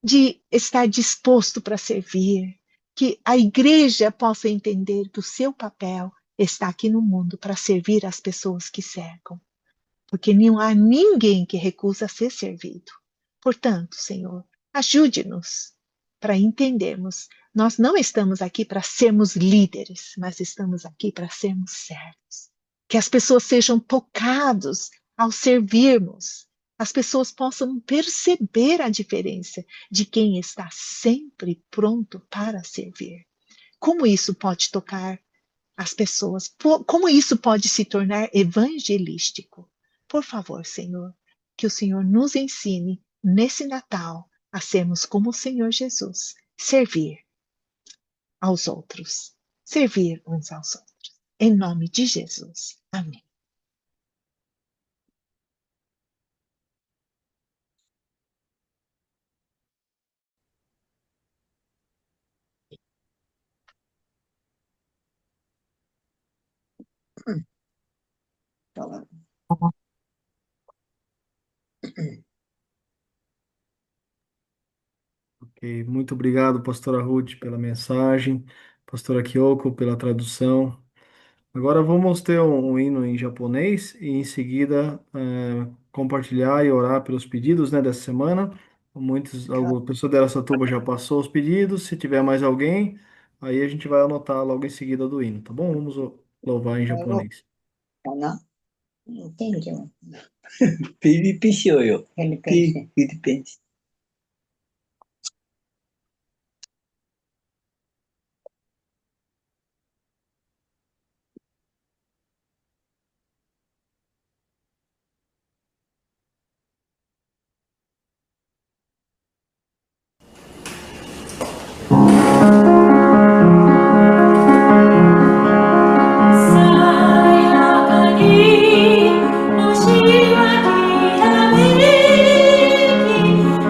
de estar disposto para servir, que a igreja possa entender que o seu papel está aqui no mundo para servir as pessoas que cercam, porque não há ninguém que recusa ser servido. Portanto, Senhor, ajude-nos para entendermos, nós não estamos aqui para sermos líderes, mas estamos aqui para sermos servos. Que as pessoas sejam tocadas ao servirmos, as pessoas possam perceber a diferença de quem está sempre pronto para servir. Como isso pode tocar as pessoas? Como isso pode se tornar evangelístico? Por favor, Senhor, que o Senhor nos ensine nesse Natal a sermos como o Senhor Jesus, servir aos outros, servir uns aos outros. Em nome de Jesus. Amém. Ok, muito obrigado, pastora Ruth, pela mensagem, pastora Kyoko, pela tradução. Agora vamos ter um hino em japonês e em seguida compartilhar e orar pelos pedidos, né, dessa semana. A pessoa da Araçatuba já passou os pedidos. Se tiver mais alguém, aí a gente vai anotar logo em seguida do hino, tá bom? Vamos louvar em japonês. フィリピンしようよ。フィリピン。星はきらめき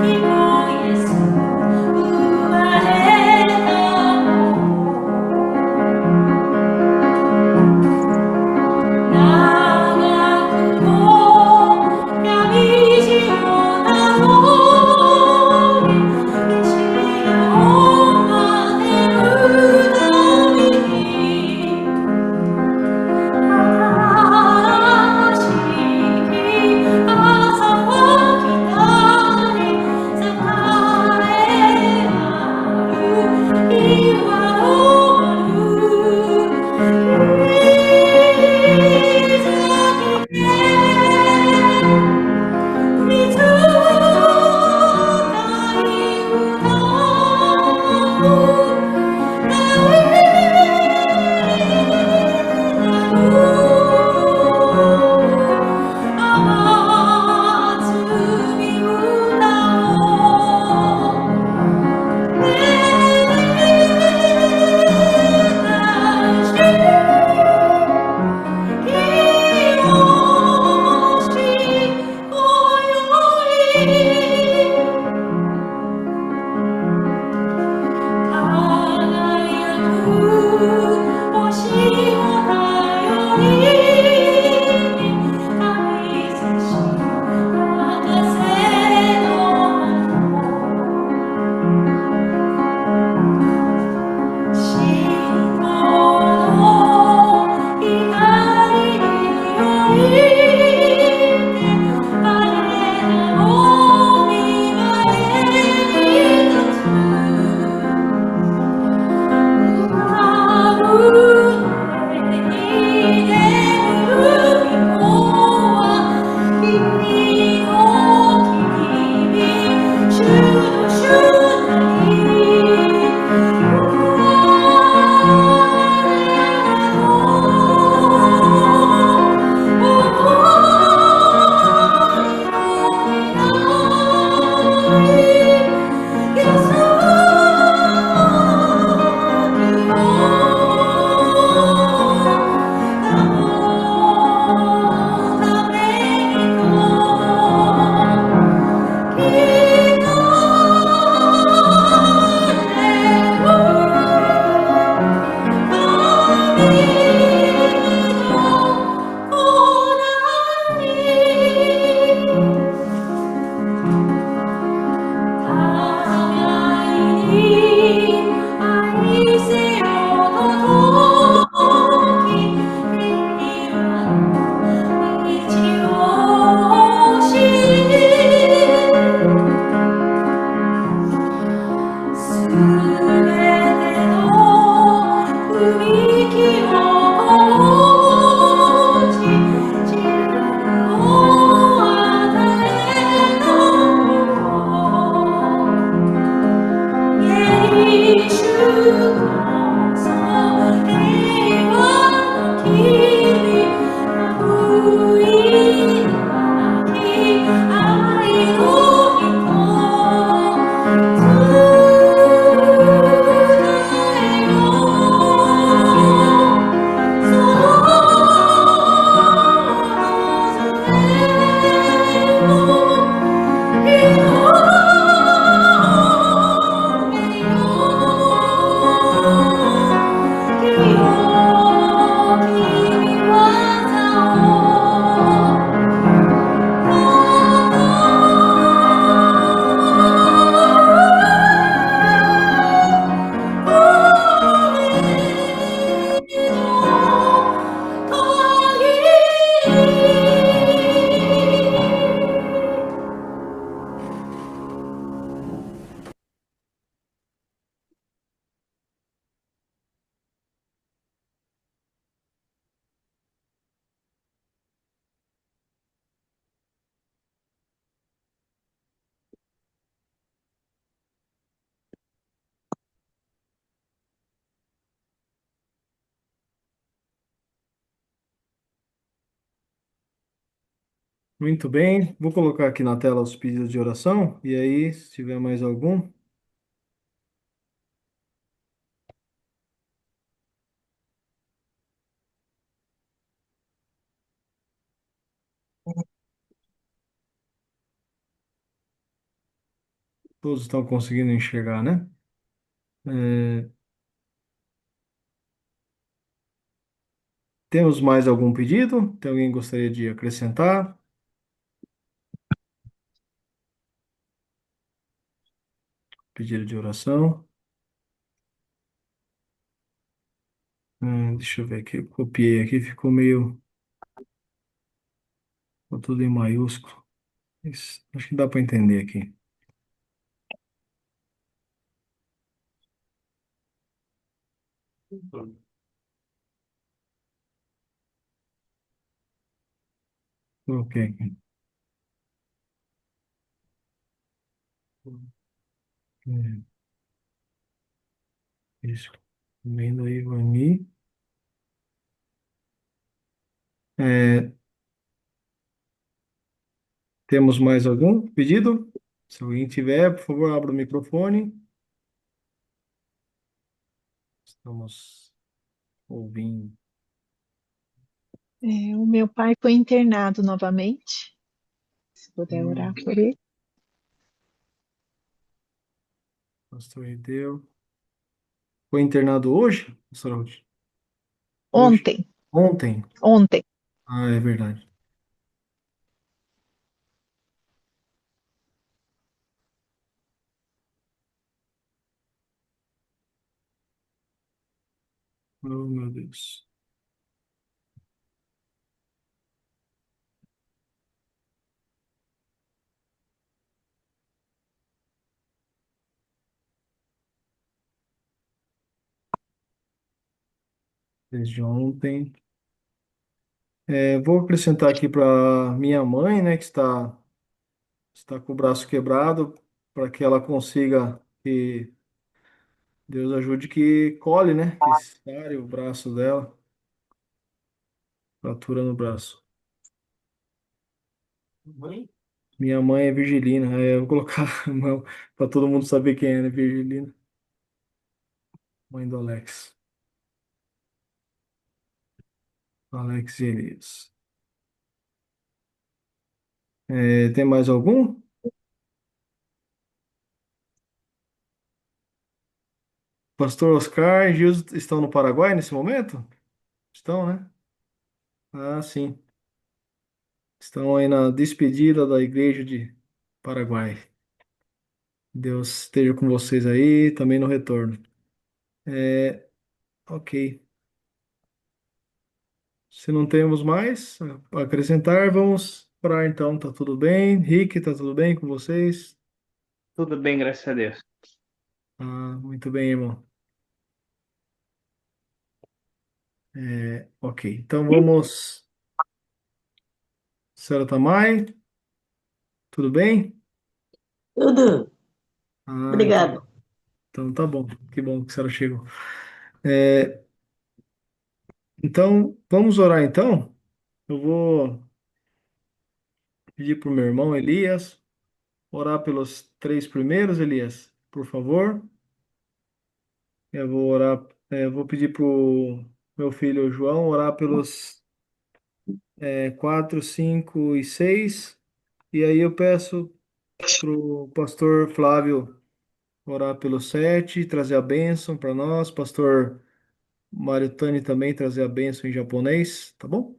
Muito bem, vou colocar aqui na tela os pedidos de oração, e aí, se tiver mais algum, todos estão conseguindo enxergar, né? É, temos mais algum pedido? Tem alguém que gostaria de acrescentar? Pedido de oração. Deixa eu ver aqui, eu copiei aqui, ficou tudo em maiúsculo. Acho que dá para entender aqui. Ok. É, isso. Vendo aí, Vani. É, temos mais algum pedido? Se alguém tiver, por favor, abra o microfone. Estamos ouvindo. O meu pai foi internado novamente. Se puder orar Hum, por ele. Pastor Hedeu. Foi internado hoje, pastor Ruth? Hoje? Ontem, Ontem? ontem. Ah, é verdade. Oh, meu Deus. Desde ontem. Vou acrescentar aqui para minha mãe, né, que está com o braço quebrado, para que ela consiga, que Deus ajude que cole, né, que sare o braço dela, fratura no braço. Minha mãe é Virgilina, eu vou colocar para todo mundo saber quem é, né, Virgilina, mãe do Alex. Alex e Elias. Tem mais algum? Pastor Oscar e Gilson estão no Paraguai nesse momento? Estão, né? Ah, sim. Estão aí na despedida da igreja de Paraguai. Deus esteja com vocês aí, também no retorno. É, ok. Se não temos mais a acrescentar, vamos orar então. Tá tudo bem? Rick, tá tudo bem com vocês? Tudo bem, graças a Deus. Ah, muito bem, irmão. Ok, então vamos. Senhora Tamai, tudo bem? Tudo. Ah, Obrigado. então tá bom. Que bom que a senhora chegou. É, então, vamos orar então. Eu vou pedir para o meu irmão Elias orar pelos três primeiros, Elias, por favor. Eu vou orar, eu vou pedir para o meu filho João orar pelos quatro, cinco e seis. E aí eu peço para o pastor Flávio orar pelo sete, trazer a bênção para nós. Pastor Mário Tani também trazer a bênção em japonês, tá bom?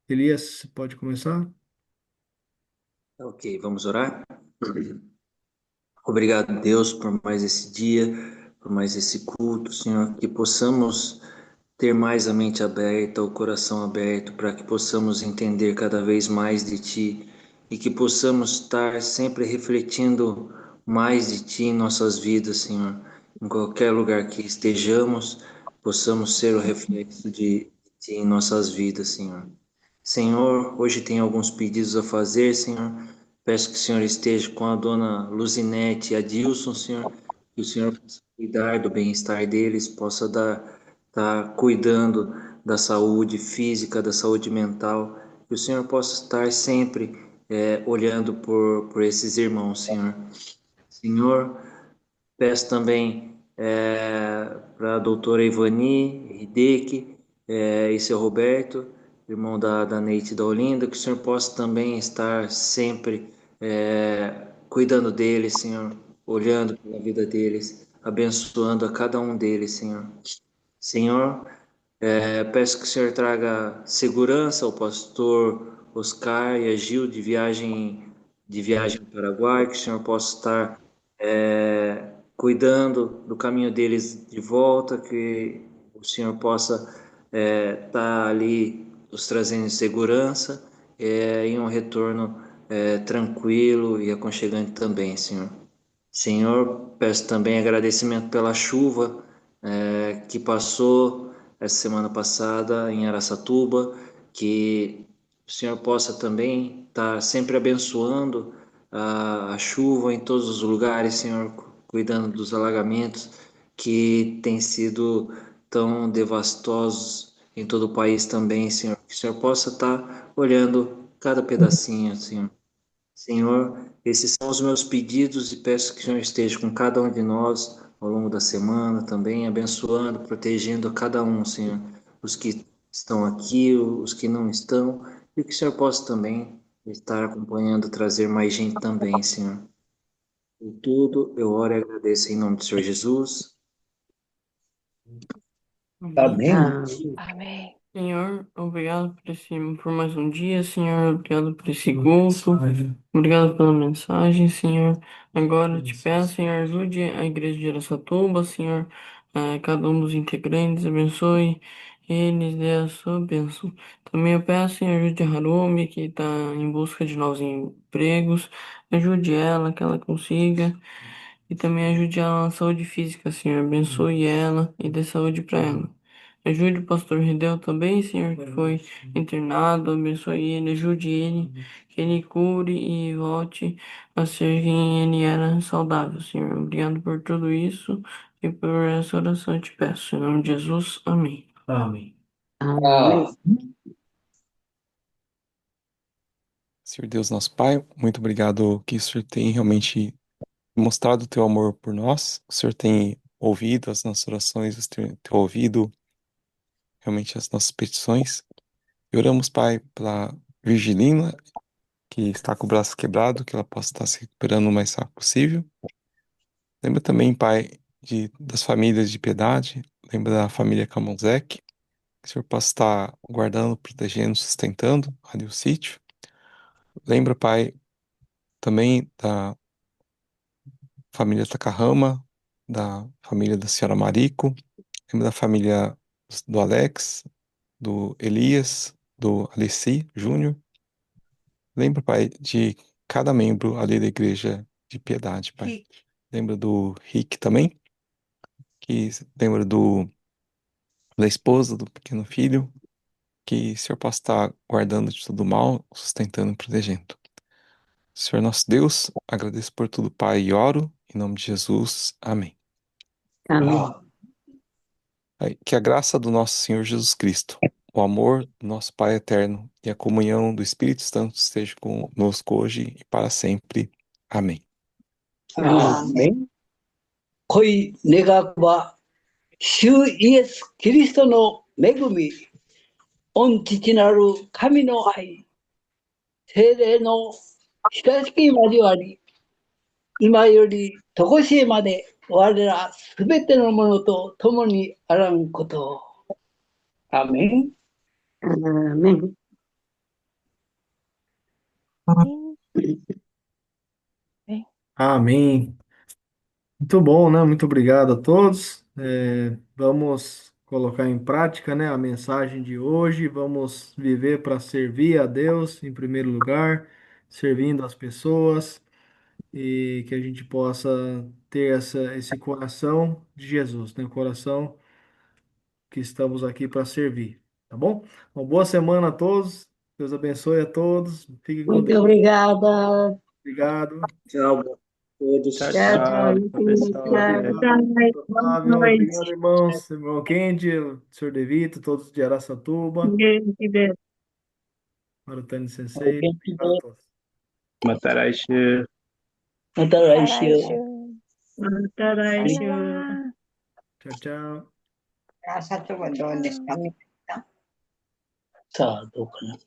Elias, você pode começar? Ok, vamos orar? Obrigado, Deus, por mais esse dia, por mais esse culto, Senhor, que possamos ter mais a mente aberta, o coração aberto, para que possamos entender cada vez mais de Ti e que possamos estar sempre refletindo mais de Ti em nossas vidas, Senhor. Em qualquer lugar que estejamos, possamos ser o reflexo de Ti em nossas vidas, Senhor. Senhor, hoje tem alguns pedidos a fazer, Senhor. Peço que o Senhor esteja com a dona Luzinete e a Dilson, Senhor, que o Senhor possa cuidar do bem-estar deles, possa estar cuidando da saúde física, da saúde mental, que o Senhor possa estar sempre olhando por esses irmãos, Senhor. Senhor, peço também para a doutora Ivani Hideki e seu Roberto, irmão da Neide e da Olinda, que o Senhor possa também estar sempre cuidando deles, Senhor, olhando pela vida deles, abençoando a cada um deles, Senhor. Senhor, peço que o Senhor traga segurança ao pastor Oscar e a Gil de viagem ao Paraguai, que o Senhor possa estar cuidando do caminho deles de volta, que o Senhor possa estar ali os trazendo em segurança e um retorno tranquilo e aconchegante também, Senhor. Senhor, peço também agradecimento pela chuva que passou essa semana passada em Araçatuba, que o Senhor possa também estar sempre abençoando a chuva em todos os lugares, Senhor, cuidando dos alagamentos que têm sido tão devastosos em todo o país também, Senhor. Que o Senhor possa estar olhando cada pedacinho, Senhor. Senhor, esses são os meus pedidos e peço que o Senhor esteja com cada um de nós ao longo da semana também, abençoando, protegendo a cada um, Senhor. Os que estão aqui, os que não estão, e que o Senhor possa também estar acompanhando, trazer mais gente também, Senhor. Em tudo, eu oro e agradeço em nome do Senhor Jesus. Amém. Amém. Senhor, obrigado por mais um dia, Senhor. Obrigado por esse culto. Obrigado pela mensagem, Senhor. Agora eu te peço, Senhor, ajude a igreja de Araçatuba, Senhor. Cada um dos integrantes, abençoe eles, dê a sua bênção. Também eu peço, Senhor, ajude a Harumi, que está em busca de novos empregos. Ajude ela, que ela consiga. E também ajude ela na saúde física, Senhor. Abençoe ela e dê saúde para ela. Ajude o pastor Ridel também, Senhor, que foi internado. Abençoe ele, ajude ele, que ele cure e volte a ser quem ele era saudável, Senhor. Obrigado por tudo isso e por essa oração eu te peço. Em nome de Jesus, amém. Amém. Amém. Senhor Deus, nosso Pai, muito obrigado que o Senhor tem realmente mostrado o teu amor por nós, o Senhor tem ouvido as nossas orações, o Senhor tem ouvido realmente as nossas petições. E oramos, Pai, pela Virgilina, que está com o braço quebrado, que ela possa estar se recuperando o mais rápido possível. Lembra também, Pai, das famílias de piedade, lembra da família Camonzec, que o Senhor possa estar guardando, protegendo, sustentando ali o sítio. Lembra, Pai, também família Takahama, da família da senhora Mariko, lembro da família do Alex, do Elias, do Alessi Júnior. Lembro, Pai, de cada membro ali da Igreja de Piedade, Pai. Lembro do Rick também, que lembro da esposa, do pequeno filho, que o Senhor possa estar guardando de todo mal, sustentando e protegendo. Senhor nosso Deus, agradeço por tudo, Pai, e oro em nome de Jesus. Amém. Amém. Que a graça do nosso Senhor Jesus Cristo, o amor do nosso Pai eterno e a comunhão do Espírito Santo esteja conosco hoje e para sempre. Amém. Amém. 恋願は、主イエス・キリストの恵み、御父なる神の愛、聖霊の親しき交わり、今よりとこしえまで我らすべてのものと共にあらんことを。アーメン。Amém. Amém. Muito bom, né? Muito obrigado a todos. Vamos colocar em prática, né, a mensagem de hoje. Vamos viver para servir a Deus em primeiro lugar, servindo as pessoas e que a gente possa ter esse coração de Jesus, né? O coração que estamos aqui para servir, tá bom? Uma boa semana a todos. Deus abençoe a todos. Fiquem com Muito Deus. obrigada. Obrigado. Tchau, todos. Tchau, Tchau, tchau, tchau. pessoal. Obrigado, Boa Otávio. Obrigado, noite. irmãos. Irmão Kendi, o senhor Devito, todos de Araçatuba. Gente, Marutani Sensei. Obrigado a todos. Matarashi. また来週。また来週。Tchau, tchau. さあ、どうかな。